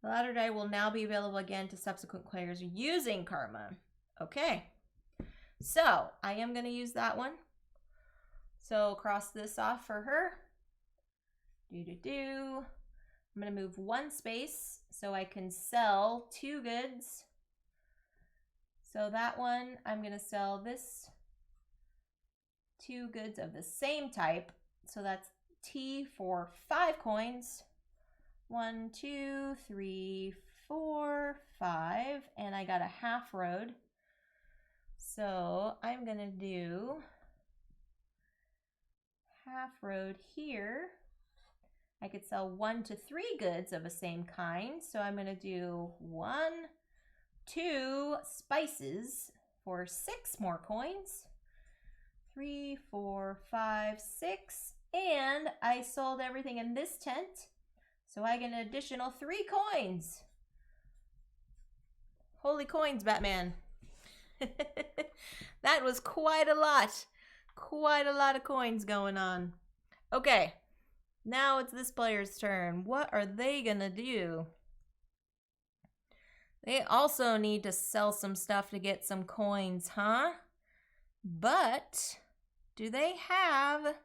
The latter die will now be available again to subsequent players using karma. Okay, so I am going to use that one. So cross this off for her. I'm going to move 1 space so I can sell 2 goods. So that one, I'm going to sell this 2 goods of the same type. So that's T for 5 coins. 1, 2, 3, 4, 5. And I got a half road. So I'm going to do half road here. I could sell 1 to 3 goods of the same kind. So I'm going to do 1, 2 spices for 6 more coins. 3, 4, 5, 6. And I sold everything in this tent. So I get an additional 3 coins. Holy coins, Batman. That was quite a lot. Quite a lot of coins going on. Okay. Now it's this player's turn. What are they gonna do? They also need to sell some stuff to get some coins, huh? But do they have...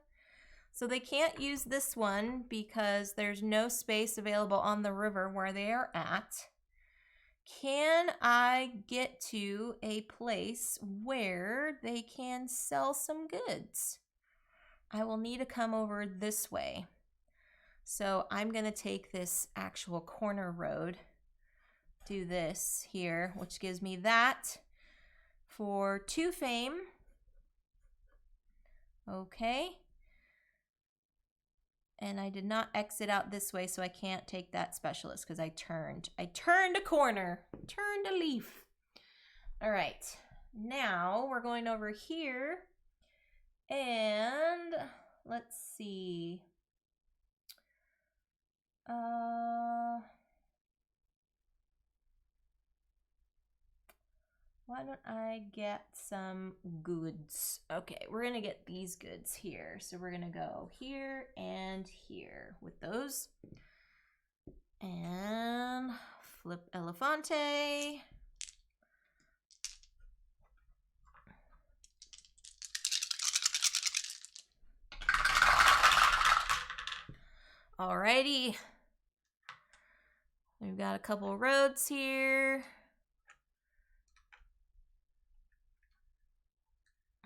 So they can't use this one because there's no space available on the river where they are at. Can I get to a place where they can sell some goods? I will need to come over this way. So I'm going to take this actual corner road, do this here, which gives me that for 2 fame. Okay. And I did not exit out this way, so I can't take that specialist because I turned. I turned a corner, turned a leaf. All right, now we're going over here and let's see. Why don't I get some goods? Okay, we're gonna get these goods here. So we're gonna go here and here with those. And flip Elefante. Alrighty. We've got a couple roads here.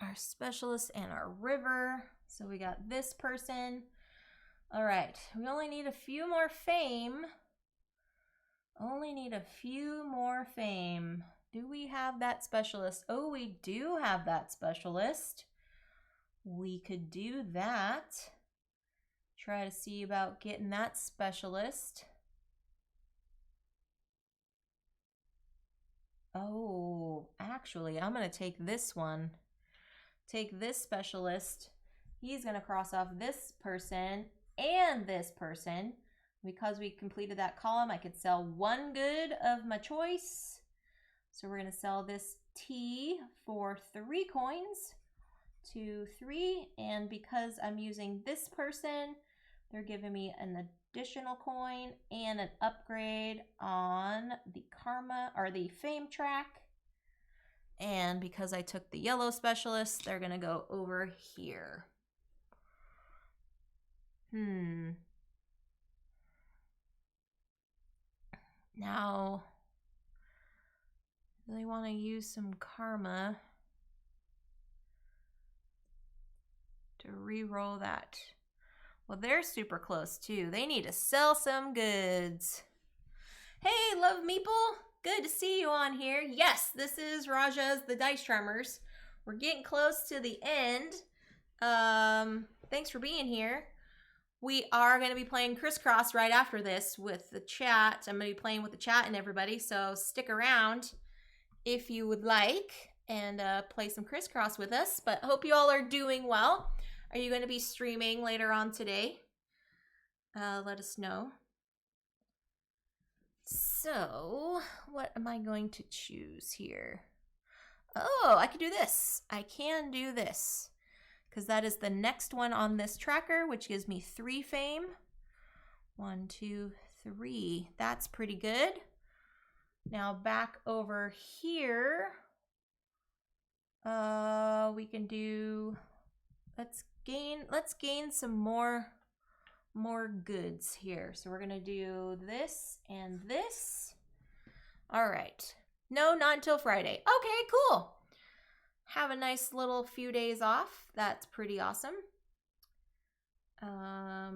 Our specialist and our river. So we got this person. All right, we only need a few more fame. Only need a few more fame. Do we have that specialist? Oh, we do have that specialist. We could do that. Try to see about getting that specialist. Oh, actually, I'm going to take this one. Take this specialist. He's going to cross off this person and this person. Because we completed that column, I could sell one good of my choice. So we're going to sell this tea for 3 coins. 2, 3. And because I'm using this person, they're giving me an additional coin and an upgrade on the karma or the fame track. And because I took the yellow specialist, they're going to go over here. Now, they want to use some karma to re-roll that. Well, they're super close too. They need to sell some goods. Hey, Love Meeple. Good to see you on here. Yes, this is Raja's The Dice Tremors. We're getting close to the end. Thanks for being here. We are going to be playing Crisscross right after this with the chat. I'm going to be playing with the chat and everybody, so stick around if you would like and play some Crisscross with us. But hope you all are doing well. Are you going to be streaming later on today? Let us know. So, what am I going to choose here? Oh, I can do this. I can do this. Because that is the next one on this tracker, which gives me 3 fame. 1, 2, 3. That's pretty good. Now back over here, we can do, let's gain some more goods here. So we're gonna do this and this. All right. No, not until Friday. Okay, cool. Have a nice little few days off. That's pretty awesome. Yeah,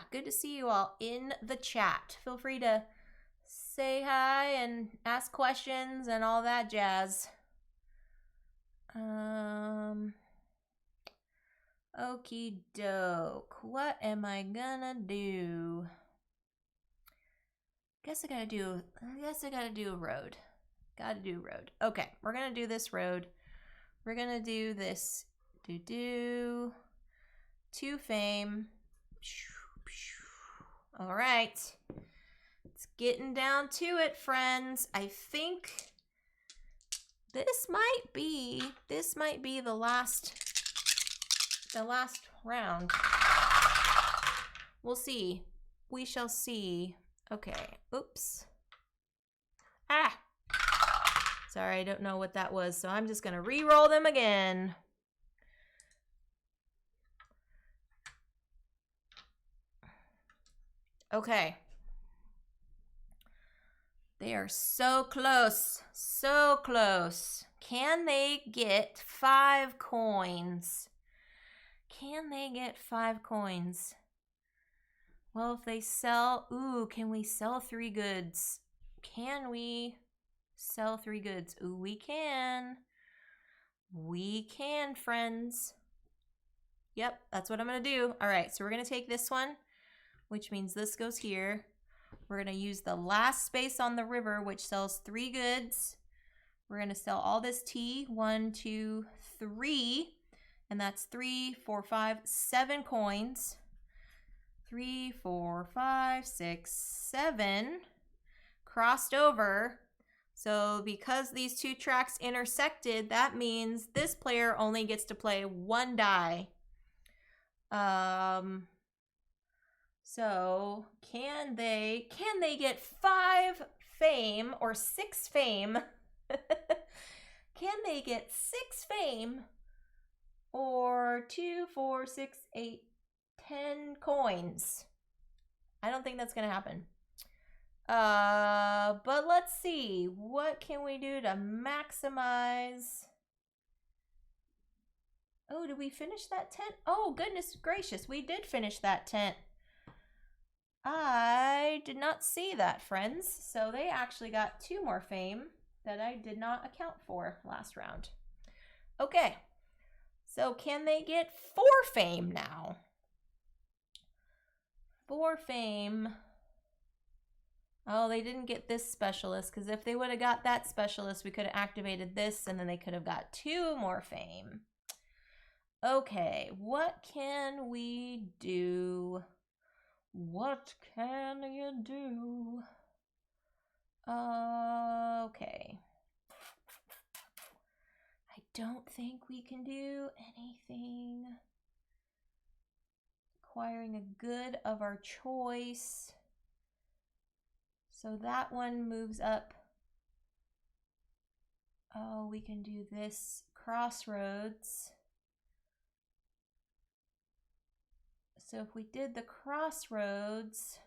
good to see you all in the chat. Feel free to say hi and ask questions and all that jazz. Okie doke. What am I gonna do? Guess I gotta do a road. Gotta do road. Okay, we're gonna do this road. We're gonna do this. 2 fame. All right. It's getting down to it, friends. I think this might be the last round. We'll see. We shall see. Okay. Oops. Ah. Sorry, I don't know what that was, so I'm just going to re-roll them again. Okay. They are so close. So close. Can they get 5 coins? Can they get 5 coins? Well, if they sell... Ooh, can we sell 3 goods? Can we sell 3 goods? Ooh, we can. We can, friends. Yep, that's what I'm going to do. All right, so we're going to take this one, which means this goes here. We're going to use the last space on the river, which sells 3 goods. We're going to sell all this tea. 1, 2, 3. And that's 3, 4, 5, 7 coins. 3, 4, 5, 6, 7. Crossed over. So because these 2 tracks intersected, that means this player only gets to play 1 die. So can they get 5 fame or 6 fame? Can they get 6 fame or 2, 4, 6, 8, 10 coins. I don't think that's gonna happen. But let's see. What can we do to maximize? Oh, did we finish that tent? Oh, goodness gracious. We did finish that tent. I did not see that, friends. So they actually got 2 more fame that I did not account for last round. Okay. So can they get 4 fame now? 4 fame. Oh, they didn't get this specialist, because if they would have got that specialist, we could have activated this, and then they could have got 2 more fame. Okay, what can we do? What can you do? Okay. I don't think we can do anything. Acquiring a good of our choice. So that one moves up. Oh, we can do this crossroads. So if we did the crossroads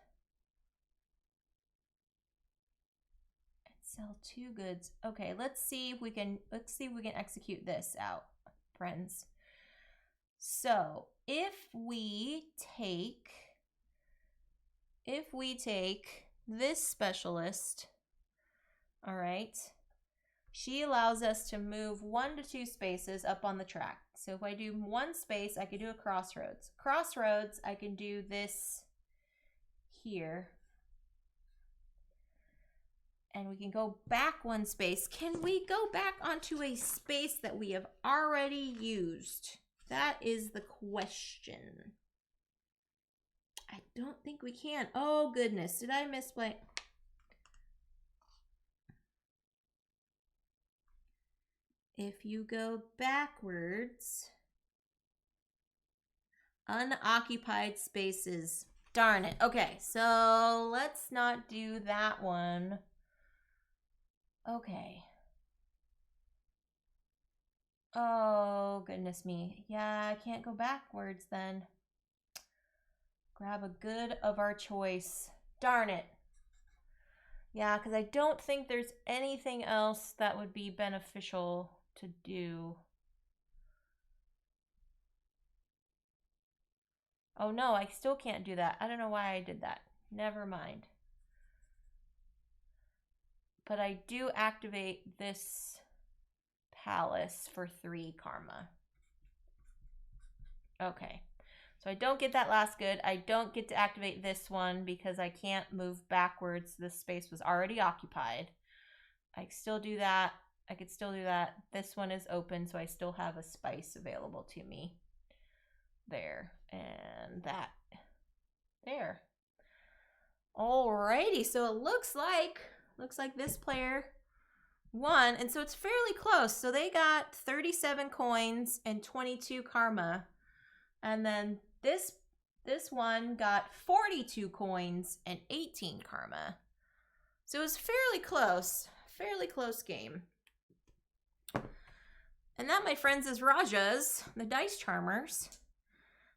and sell 2 goods. Okay, let's see if we can execute this out, friends. So if we take this specialist, all right, she allows us to move 1 to 2 spaces up on the track. So if I do 1 space, I could do a crossroads. Crossroads, I can do this here. And we can go back 1 space. Can we go back onto a space that we have already used? That is the question. I don't think we can. Oh, goodness. Did I misplay? If you go backwards, unoccupied spaces. Darn it. Okay, so let's not do that one. Okay. Oh, goodness me. Yeah, I can't go backwards then. Grab a good of our choice. Darn it. Yeah, because I don't think there's anything else that would be beneficial to do. Oh no, I still can't do that. I don't know why I did that. Never mind. But I do activate this palace for 3 karma. Okay. So I don't get that last good. I don't get to activate this one because I can't move backwards. This space was already occupied. I can still do that. I could still do that. This one is open, so I still have a spice available to me. There. And that. There. Alrighty, so it looks like this player won, and so it's fairly close. So they got 37 coins and 22 karma. And then this one got 42 coins and 18 karma. So it was fairly close game. And that, my friends, is Raja's, the Dice Charmers.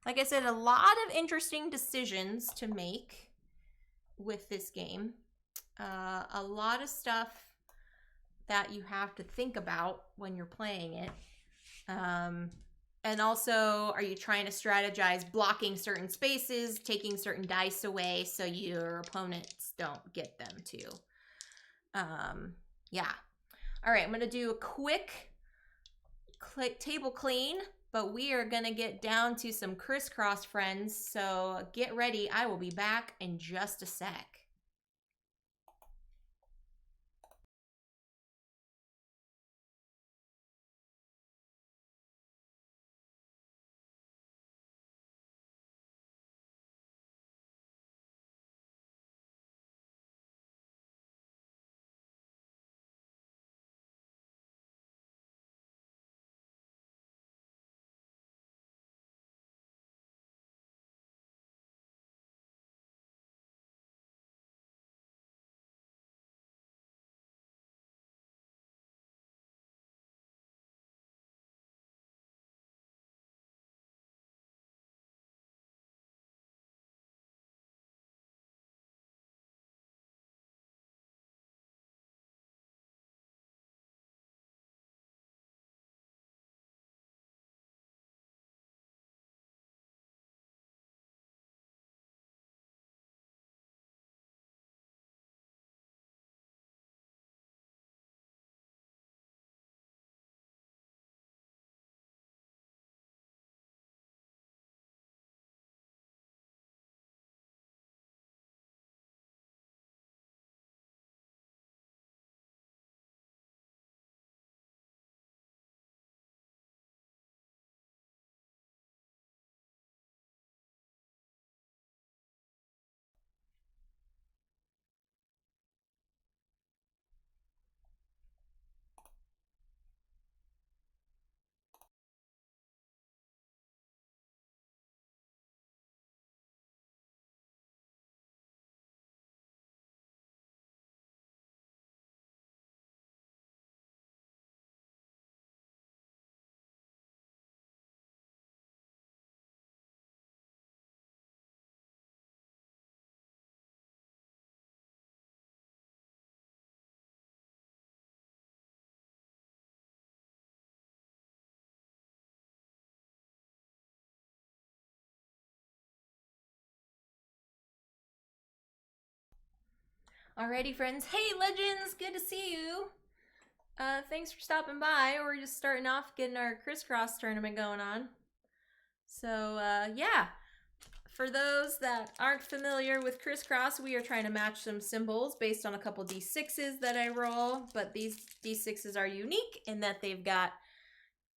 Like I said, a lot of interesting decisions to make with this game. A lot of stuff that you have to think about when you're playing it. And also, are you trying to strategize blocking certain spaces, taking certain dice away so your opponents don't get them too? Yeah. All right, I'm going to do a quick table clean, but we are going to get down to some crisscross, friends. So get ready. I will be back in just a sec. Alrighty, friends. Hey, Legends! Good to see you. Thanks for stopping by. We're just starting off getting our crisscross tournament going on. So, yeah. For those that aren't familiar with crisscross, we are trying to match some symbols based on a couple D6s that I roll. But these D6s are unique in that they've got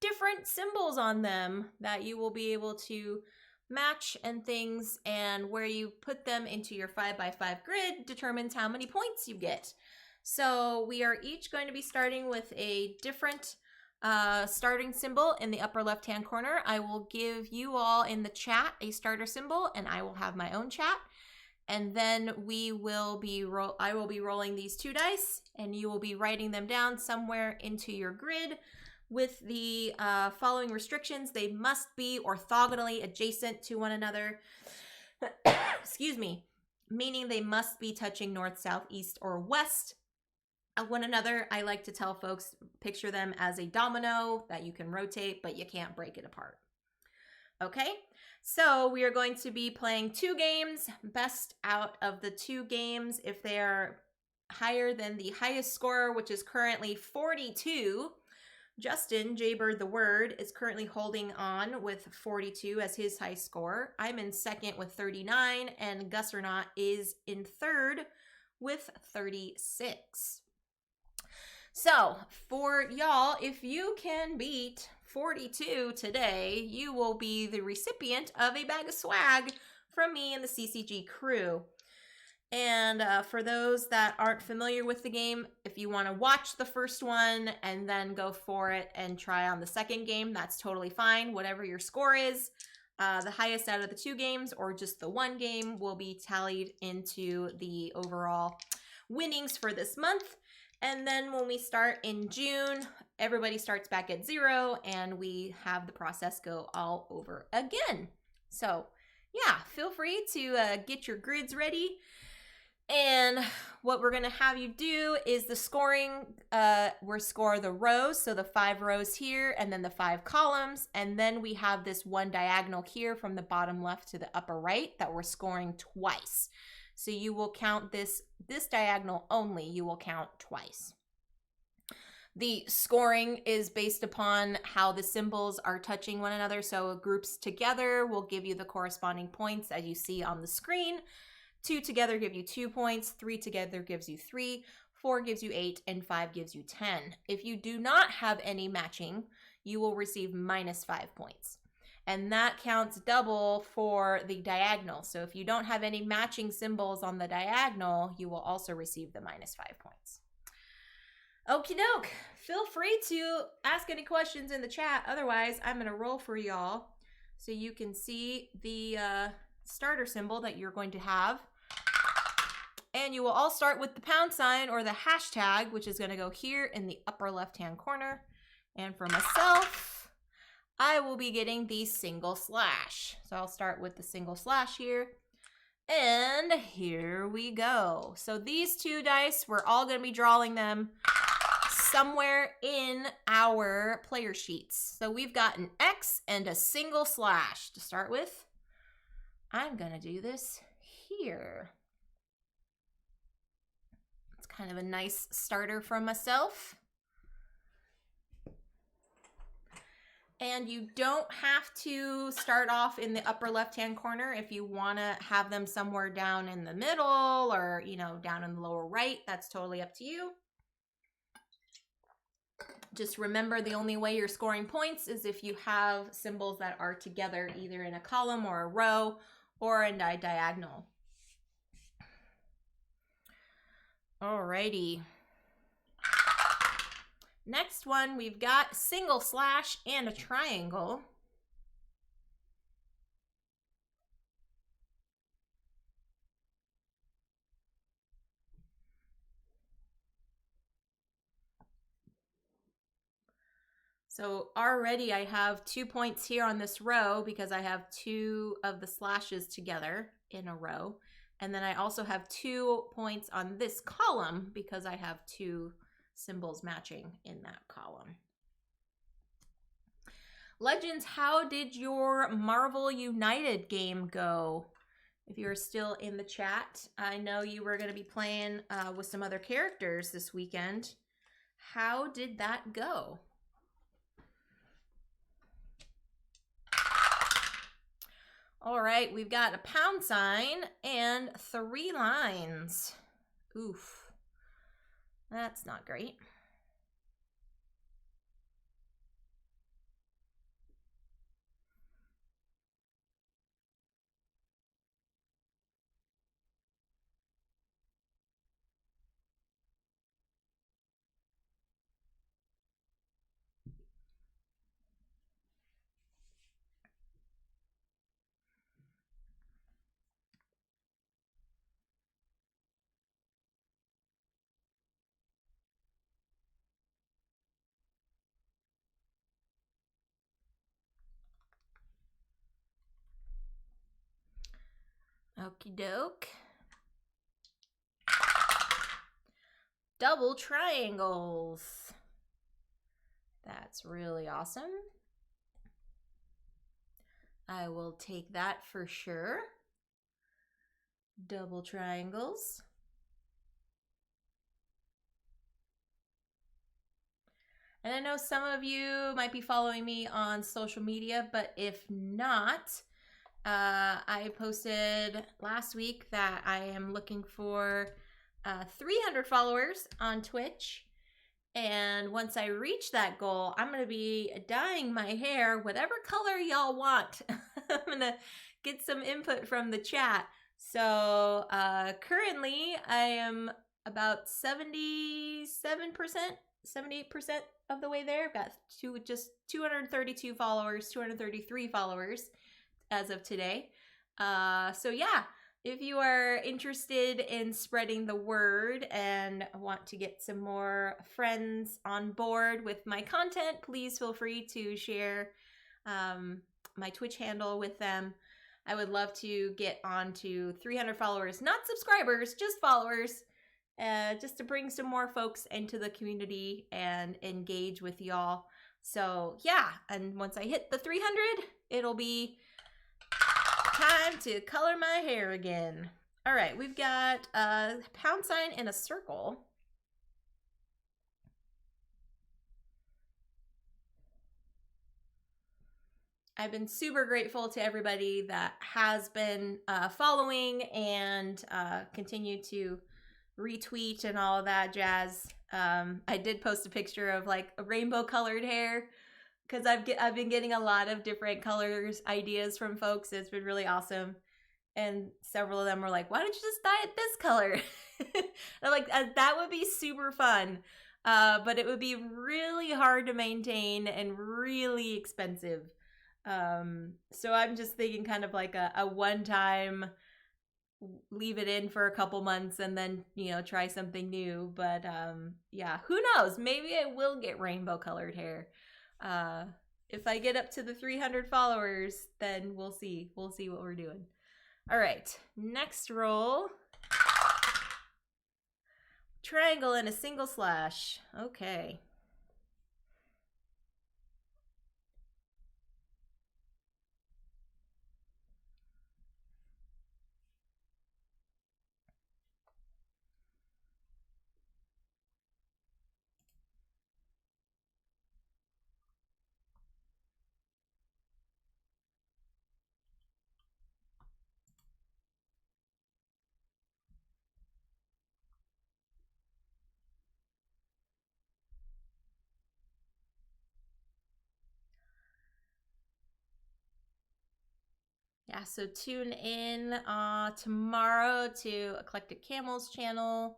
different symbols on them that you will be able to match and things, and where you put them into your 5x5 grid determines how many points you get. So we are each going to be starting with a different starting symbol in the upper left hand corner. I will give you all in the chat a starter symbol, and I will have my own chat, and then I will be rolling these 2 dice, and you will be writing them down somewhere into your grid with the following restrictions. They must be orthogonally adjacent to one another. Excuse me. Meaning they must be touching north, south, east, or west of one another. I like to tell folks, picture them as a domino that you can rotate, but you can't break it apart. Okay, so we are going to be playing 2 games. Best out of the 2 games, if they are higher than the highest score, which is currently 42. Justin, Jaybird the Word, is currently holding on with 42 as his high score. I'm in second with 39, and Gus or Not is in third with 36. So, for y'all, if you can beat 42 today, you will be the recipient of a bag of swag from me and the CCG crew. And for those that aren't familiar with the game, if you want to watch the first one and then go for it and try on the second game, that's totally fine. Whatever your score is, the highest out of the 2 games or just the 1 game will be tallied into the overall winnings for this month. And then when we start in June, everybody starts back at 0 and we have the process go all over again. So yeah, feel free to get your grids ready. And what we're going to have you do is the scoring, we're score the rows, so the 5 rows here and then the 5 columns. And then we have this 1 diagonal here from the bottom left to the upper right that we're scoring twice. So you will count this diagonal only, you will count twice. The scoring is based upon how the symbols are touching one another. So groups together will give you the corresponding points as you see on the screen. 2 together give you 2 points, 3 together gives you 3, 4 gives you 8, and 5 gives you 10. If you do not have any matching, you will receive -5 points. And that counts double for the diagonal. So if you don't have any matching symbols on the diagonal, you will also receive the -5 points. Okie doke. Feel free to ask any questions in the chat. Otherwise, I'm going to roll for y'all so you can see the starter symbol that you're going to have. And you will all start with the # or the hashtag, which is going to go here in the upper left-hand corner. And for myself, I will be getting the single slash. So I'll start with the single slash here. And here we go. So these 2 dice, we're all going to be drawing them somewhere in our player sheets. So we've got an X and a single slash to start with. I'm going to do this here. It's kind of a nice starter from myself. And you don't have to start off in the upper left-hand corner if you want to have them somewhere down in the middle or, you know, down in the lower right. That's totally up to you. Just remember the only way you're scoring points is if you have symbols that are together either in a column or a row or in a diagonal. Alrighty. Next one, we've got single slash and a triangle. So already I have 2 points here on this row because I have 2 of the slashes together in a row. And then I also have 2 points on this column because I have 2 symbols matching in that column. Legends, how did your Marvel United game go? if you're still in the chat. I know you were going to be playing with some other characters this weekend. How did that go? All right, we've got a pound sign and 3 lines. Oof, that's not great. Okie doke. Double triangles. That's really awesome. I will take that for sure. Double triangles. And I know some of you might be following me on social media, but if not, I posted last week that I am looking for 300 followers on Twitch. And once I reach that goal, I'm going to be dyeing my hair whatever color y'all want. I'm going to get some input from the chat. So currently I am about 78% of the way there. I've got just 232 followers, 233 followers as of today. So yeah, if you are interested in spreading the word and want to get some more friends on board with my content, please feel free to share my Twitch handle with them. I would love to get on to 300 followers, not subscribers, just followers, just to bring some more folks into the community and engage with y'all. So yeah, and once I hit the 300, it'll be time to color my hair again. All right, we've got a pound sign and a circle. I've been super grateful to everybody that has been following and continue to retweet and all of that jazz. I did post a picture of like a rainbow colored hair because I've been getting a lot of different colors ideas from folks. It's been really awesome. And several of them were like, why don't you just dye it this color? I'm like, that would be super fun. But it would be really hard to maintain and really expensive. So I'm just thinking kind of like a one-time, leave it in for a couple months and then, you know, try something new. But yeah, who knows? Maybe I will get rainbow colored hair. If I get up to the 300 followers, then we'll see. We'll see what we're doing. All right, next roll. Triangle and a single slash. Okay. Yeah, so tune in tomorrow to Eclectic Camel's channel.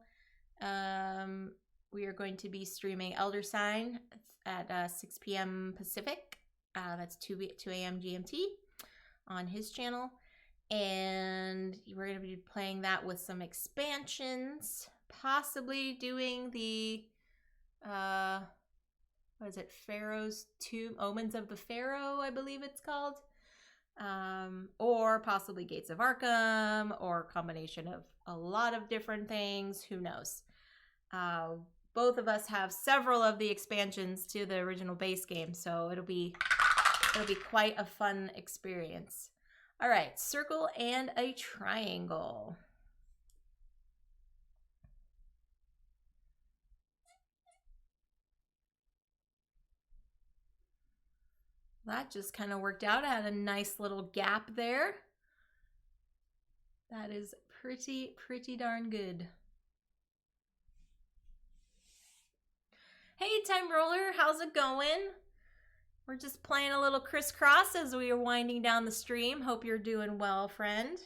We are going to be streaming Elder Sign at 6 p.m. Pacific. That's 2 a.m. GMT on his channel. And we're going to be playing that with some expansions. Possibly doing the, what is it? Pharaoh's Tomb, Omens of the Pharaoh, I believe it's called. Or possibly Gates of Arkham, or a combination of a lot of different things. Who knows? Both of us have several of the expansions to the original base game, so it'll be quite a fun experience. All right, circle and a triangle. That just kind of worked out. I had a nice little gap there. That is pretty darn good. Hey, Time Roller, how's it going? We're just playing a little crisscross as we are winding down the stream. Hope you're doing well, friend.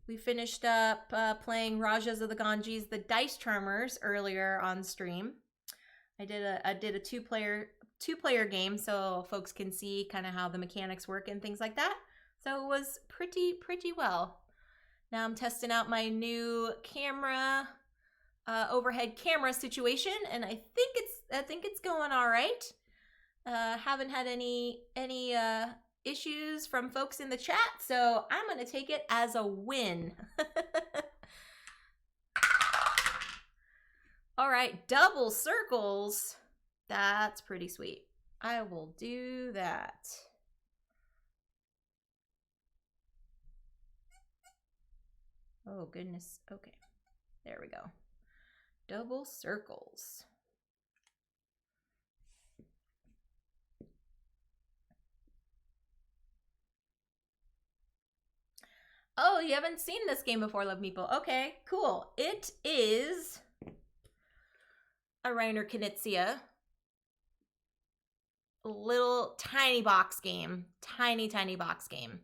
We finished up playing Rajas of the Ganges, the Dice Charmers, earlier on stream. I did a two-player game so folks can see kind of how the mechanics work and things like that. So it was pretty well. Now I'm testing out my new camera, overhead camera situation, and I think it's going all right. Haven't had any issues from folks in the chat, so I'm gonna take it as a win. All right, double circles. That's pretty sweet. I will do that. Oh, goodness. Okay, there we go. Double circles. Oh, you haven't seen this game before, Love Meeple. Okay, cool. It is a Reiner Knizia. Little tiny box game. Tiny box game.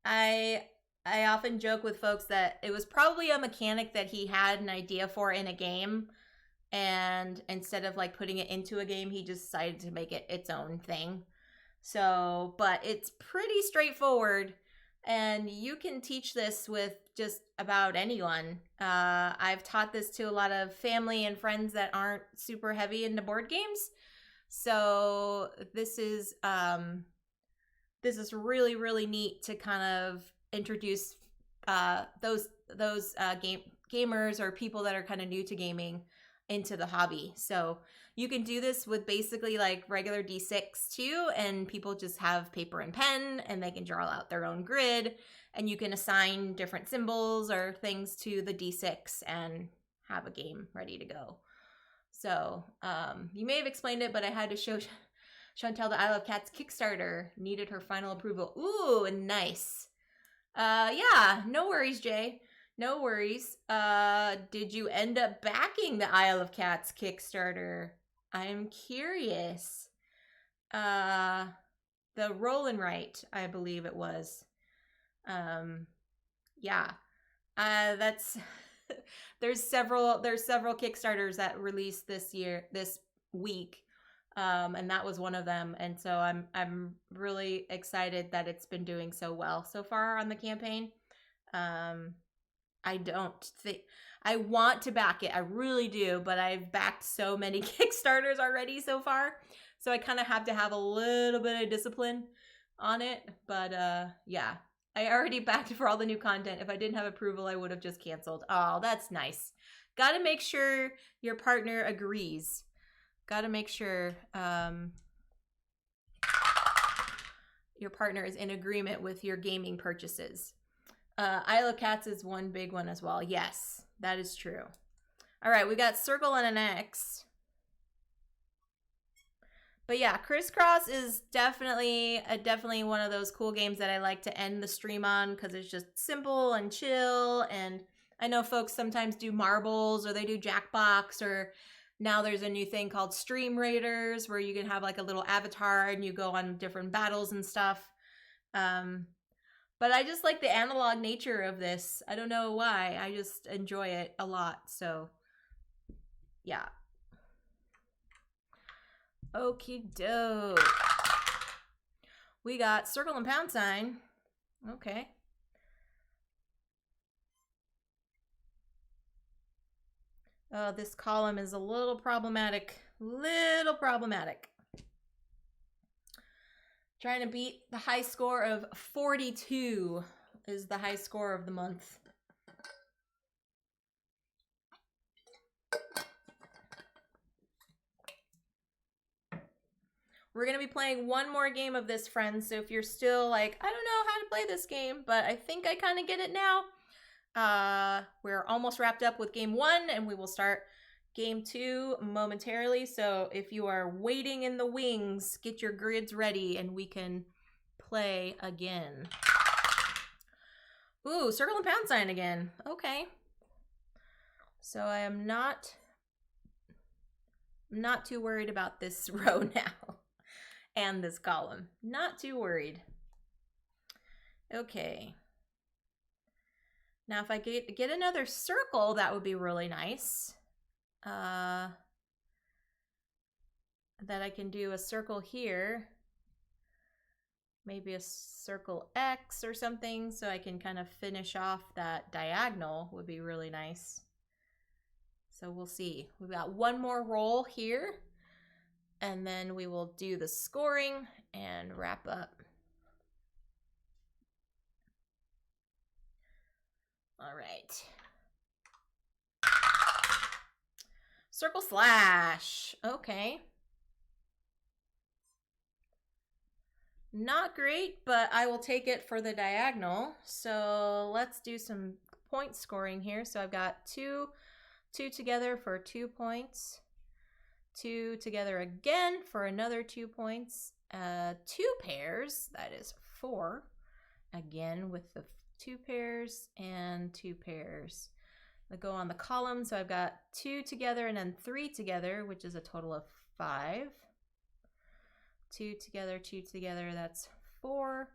I often joke with folks that it was probably a mechanic that he had an idea for in a game, and instead of like putting it into a game, he just decided to make it its own thing. So, but it's pretty straightforward, and you can teach this with just about anyone. I've taught this to a lot of family and friends that aren't super heavy into board games. So this is really neat to kind of introduce those gamers or people that are kind of new to gaming into the hobby. So you can do this with basically like regular D6 too, and people just have paper and pen and they can draw out their own grid, and you can assign different symbols or things to the D6 and have a game ready to go. So you may have explained it, but I had to show Chantel the Isle of Cats Kickstarter. Needed her final approval. Ooh, nice. Yeah, no worries, Jay. No worries. Did you end up backing the Isle of Cats Kickstarter? I'm curious. The Rollin' Right, I believe it was. Yeah. That's there's several Kickstarters that released this week. And that was one of them. And so I'm really excited that it's been doing so well so far on the campaign. I don't think I want to back it. I really do, but I've backed so many Kickstarters already so far. So I kind of have to have a little bit of discipline on it. But yeah, I already backed for all the new content. If I didn't have approval, I would have just canceled. Oh, that's nice. Got to make sure your partner agrees. Got to make sure your partner is in agreement with your gaming purchases. Isle of Cats is one big one as well. Yes, that is true. All right, we got circle and an X. But yeah, Crisscross is definitely one of those cool games that I like to end the stream on because it's just simple and chill. And I know folks sometimes do marbles or they do Jackbox, or now there's a new thing called Stream Raiders where you can have like a little avatar and you go on different battles and stuff. But I just like the analog nature of this. I don't know why. I just enjoy it a lot. So yeah. Okie doke. We got circle and pound sign. Okay. Oh, this column is a little problematic. Trying to beat the high score of 42 is the high score of the month. We're going to be playing one more game of this, friends. So if you're still like, I don't know how to play this game, but I think I kind of get it now. We're almost wrapped up with game 1, and we will start game 2 momentarily. So if you are waiting in the wings, get your grids ready and we can play again. Ooh, circle and pound sign again. Okay. So I am not too worried about this row now and this column. Not too worried. Okay. Now if I get another circle, that would be really nice. That I can do a circle here. Maybe a circle X or something, so I can kind of finish off that diagonal would be really nice. So we'll see. We've got one more roll here, and then we will do the scoring and wrap up. All right. Circle slash. Okay. Not great, but I will take it for the diagonal. So let's do some point scoring here. So I've got two together for 2 points. 2 together again for another 2 points. 2 pairs, that is 4. Again with the 2 pairs and 2 pairs. They go on the column, so I've got 2 together and then 3 together, which is a total of 5. 2 together, that's 4.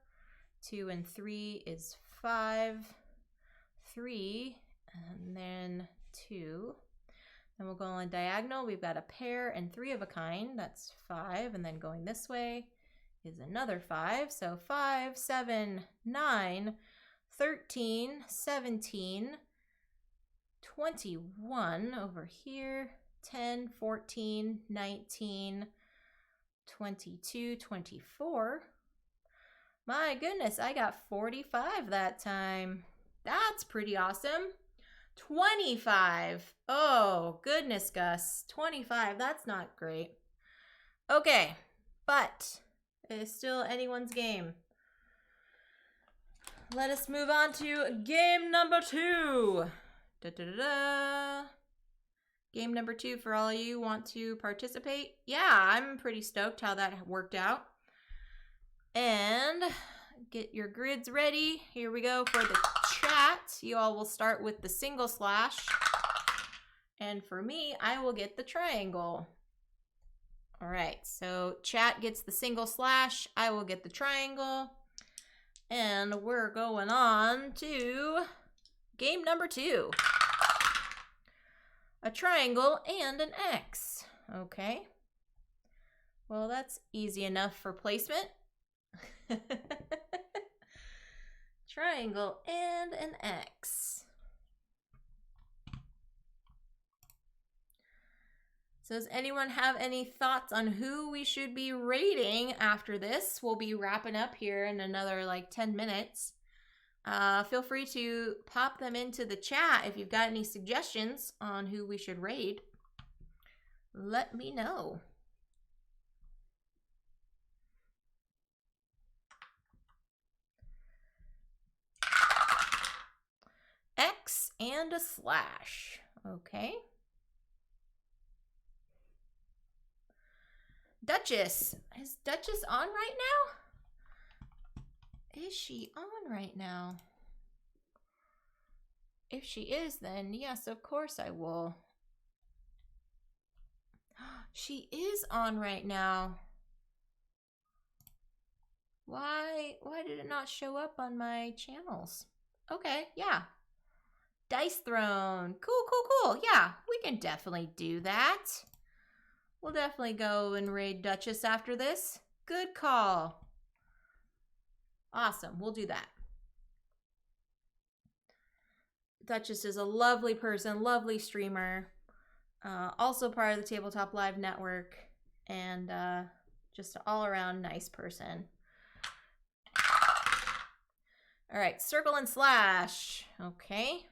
2 and 3 is 5. 3, and then 2. Then we'll go on diagonal. We've got a pair and 3 of a kind. That's 5. And then going this way is another 5. So 5, 7, 9, 13, 17, 21 over here, 10, 14, 19, 22, 24. My goodness, I got 45 that time. That's pretty awesome. 25. Oh, goodness, Gus. 25, that's not great. Okay, but it is still anyone's game. Let us move on to game number 2. Da-da-da-da. Game number 2 for all of you who want to participate. Yeah, I'm pretty stoked how that worked out. And get your grids ready. Here we go for the chat. You all will start with the single slash. And for me, I will get the triangle. All right, so chat gets the single slash. I will get the triangle. And we're going on to game number 2. A triangle and an X. Okay. Well, that's easy enough for placement. Triangle and an X. So does anyone have any thoughts on who we should be rating after this? We'll be wrapping up here in another like 10 minutes. Feel free to pop them into the chat if you've got any suggestions on who we should raid. Let me know. X and a slash. Okay. Duchess. Is Duchess on right now? Is she on right now? If she is, then yes, of course I will. She is on right now. Why did it not show up on my channels? Okay, yeah. Dice Throne. Cool. Yeah, we can definitely do that. We'll definitely go and raid Duchess after this. Good call. Awesome, we'll do that. Duchess is a lovely person, lovely streamer. Also part of the Tabletop Live network. And just an all-around nice person. All right, circle and slash. Okay.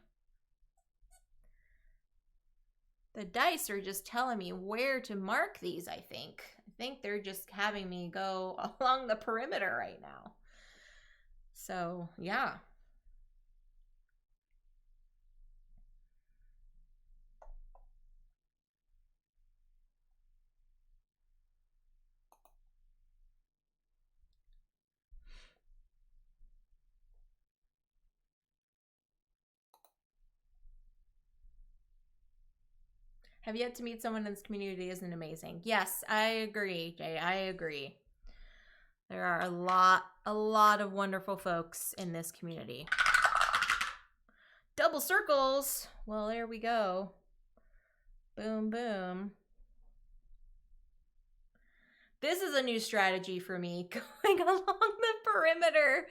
The dice are just telling me where to mark these, I think. I think they're just having me go along the perimeter right now. So, yeah. Have yet to meet someone in this community isn't amazing. Yes, I agree, Jay. I agree. There are a lot of wonderful folks in this community. Double circles. Well, there we go. Boom, boom. This is a new strategy for me, going along the perimeter.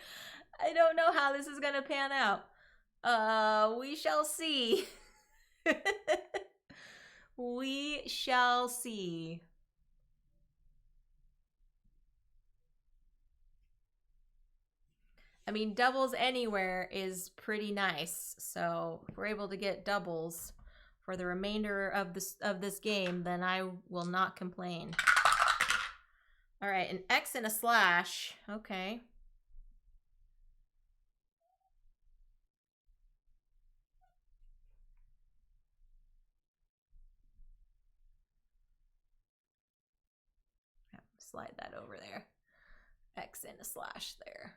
I don't know how this is going to pan out. We shall see. We shall see. I mean, doubles anywhere is pretty nice. So if we're able to get doubles for the remainder of this game, then I will not complain. All right, an X and a slash. Okay. Slide that over there. X and a slash there.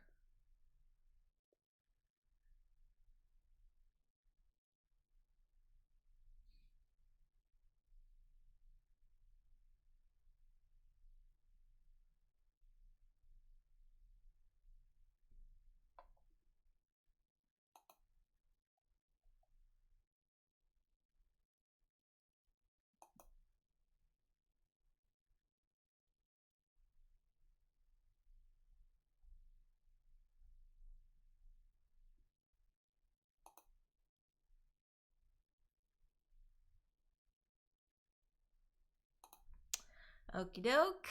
Okie doke.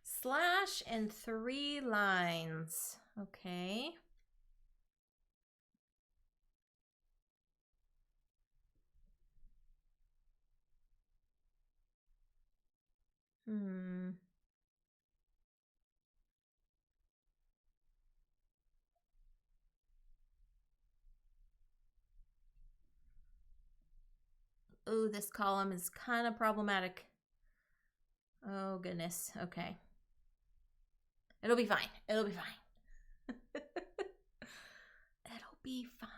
Slash and 3 lines. Okay. Oh, this column is kind of problematic. Oh, goodness. Okay. It'll be fine. It'll be fine. It'll be fine.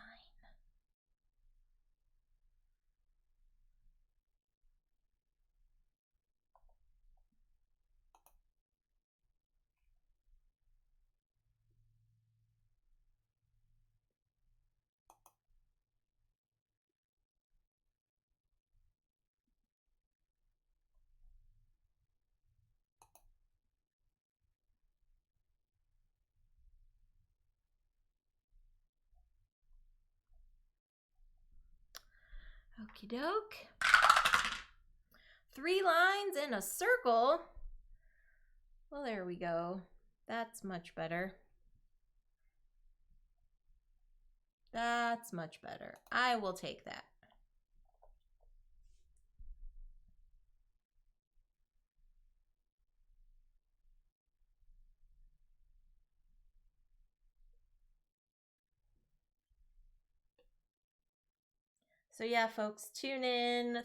Okie doke. 3 lines in a circle. Well, there we go. That's much better. That's much better. I will take that. So yeah, folks, tune in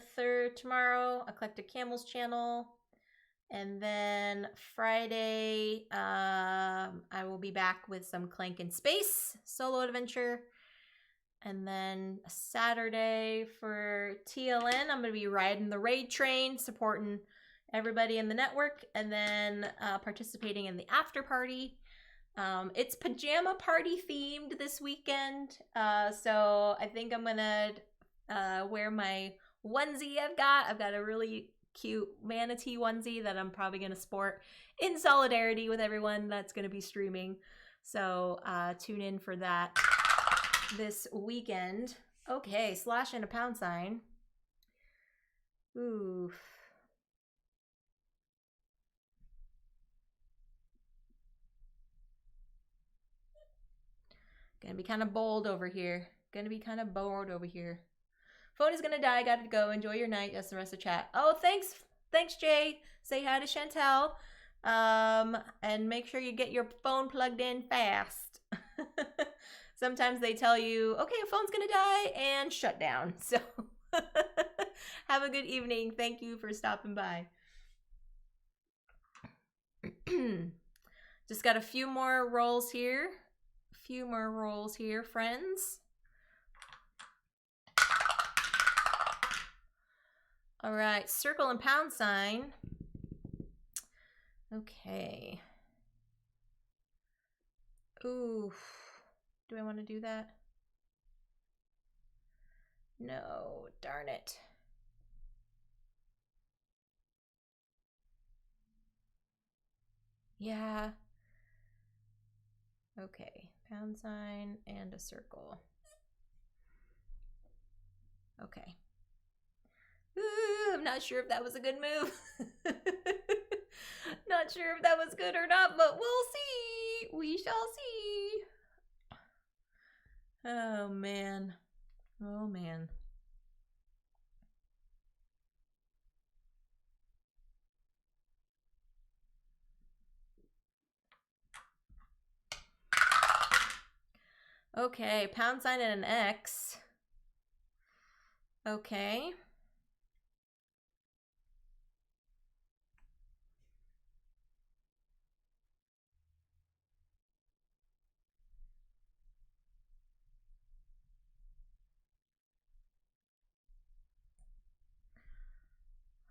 tomorrow, Eclectic Camels channel. And then Friday, I will be back with some Clank in Space solo adventure. And then Saturday for TLN, I'm going to be riding the raid train, supporting everybody in the network, and then participating in the after party. It's pajama party themed this weekend, so I think I'm going to wear my onesie I've got a really cute manatee onesie that I'm probably going to sport in solidarity with everyone that's going to be streaming. So tune in for that this weekend. Okay, slash and a pound sign. Oof. Gonna be kind of bold over here. Phone is gonna die. Gotta go. Enjoy your night. That's the rest of chat. Oh, thanks. Thanks, Jay. Say hi to Chantel. And make sure you get your phone plugged in fast. Sometimes they tell you, okay, a phone's gonna die and shut down. So have a good evening. Thank you for stopping by. Just got a few more rolls here. A few more rolls here, friends. All right, circle and pound sign. Okay. Ooh, do I want to do that? No, darn it. Yeah. Okay, pound sign and a circle. Okay. Ooh, I'm not sure if that was a good move. Not sure if that was good or not, but we'll see. We shall see. Oh, man. Oh, man. Okay, pound sign and an X. Okay.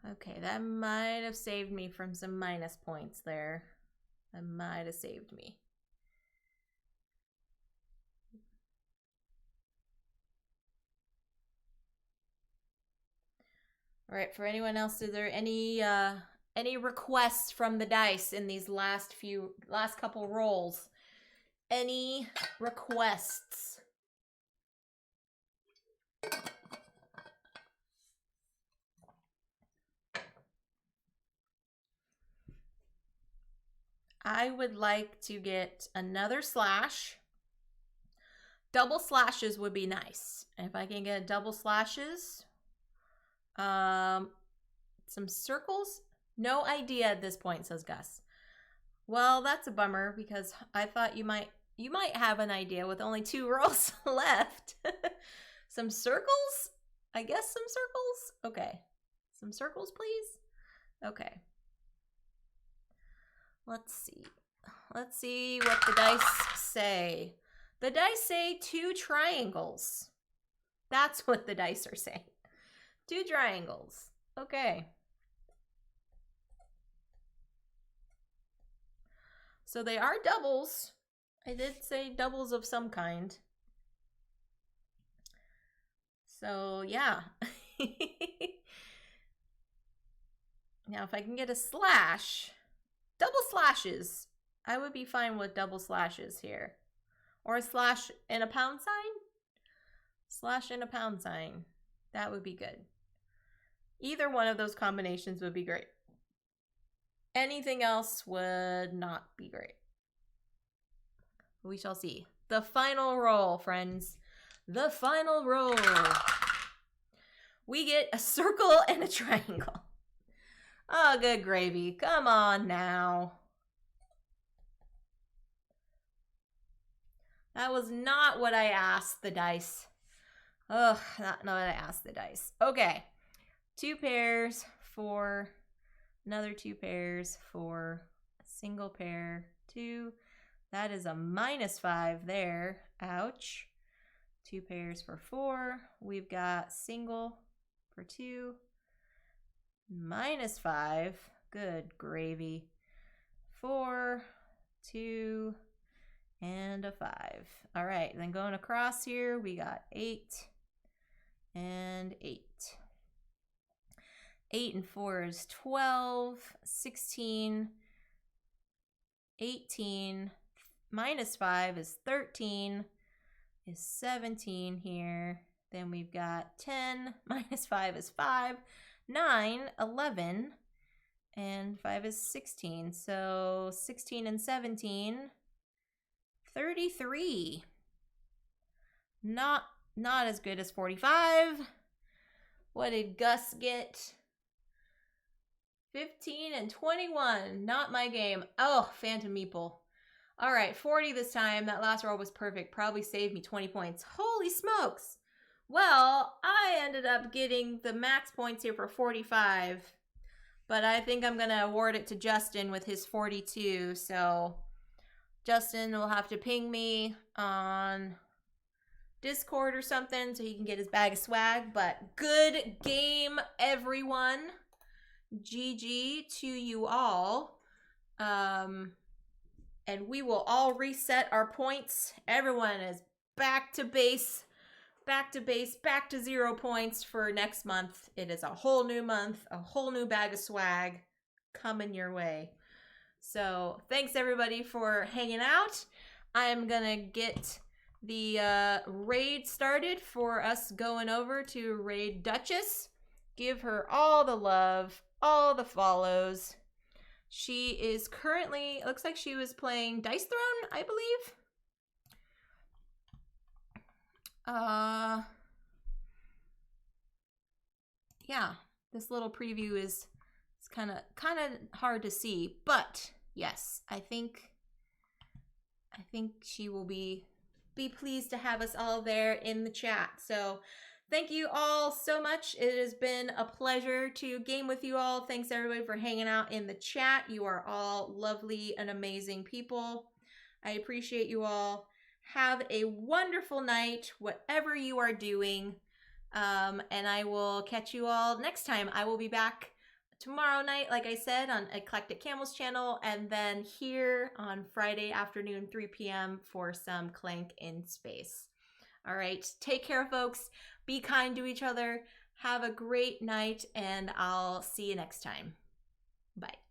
Okay, that might have saved me from some minus points there. That might have saved me. All right, for anyone else, is there any requests from the dice in these last couple rolls? Any requests? I would like to get another slash. Double slashes would be nice. If I can get double slashes. Some circles? No idea at this point, says Gus. Well, that's a bummer because I thought you might have an idea with only 2 rolls left. Some circles? I guess some circles? Okay. Some circles, please? Okay. Let's see. Let's see what the dice say. The dice say 2 triangles. That's what the dice are saying. 2 triangles. Okay. So they are doubles. I did say doubles of some kind. So yeah. Now if I can get a slash, double slashes, I would be fine with double slashes here. Or a slash and a pound sign? Slash and a pound sign. That would be good. Either one of those combinations would be great. Anything else would not be great. We shall see. The final roll, friends. The final roll. We get a circle and a triangle. Oh, good gravy. Come on now. That was not what I asked the dice. Ugh, not what I asked the dice. Okay. 2 pairs for another 2 pairs for a single pair. 2. That is a -5 there. Ouch. 2 pairs for 4. We've got single for 2. -5. Good gravy. 4, 2, and a 5. All right, then going across here, we got 8 and 8. 8 and 4 is 12, 16, 18, -5 is 13, is 17 here. Then we've got 10, -5 is 5, 9, 11, and 5 is 16. So 16 and 17, 33. Not as good as 45. What did Gus get? 15 and 21. Not my game. Oh, Phantom Meeple. All right, 40 this time. That last roll was perfect. Probably saved me 20 points. Holy smokes. Well, I ended up getting the max points here for 45. But I think I'm going to award it to Justin with his 42. So Justin will have to ping me on Discord or something so he can get his bag of swag. But good game, everyone. GG to you all. And we will all reset our points. Everyone is back to base, back to 0 points for next month. It is a whole new month, a whole new bag of swag coming your way. So thanks everybody for hanging out. I'm gonna get the raid started for us going over to raid Duchess. Give her all the love, all the follows. She is currently, looks like she was playing Dice Throne, I believe. Yeah, this little preview is kind of hard to see, but yes, I think she will be pleased to have us all there in the chat. So thank you all so much. It has been a pleasure to game with you all. Thanks everybody for hanging out in the chat. You are all lovely and amazing people. I appreciate you all. Have a wonderful night, whatever you are doing. And I will catch you all next time. I will be back tomorrow night, like I said, on Eclectic Camel's channel, and then here on Friday afternoon, 3 p.m. for some Clank in Space. All right, take care, folks. Be kind to each other. Have a great night, and I'll see you next time. Bye.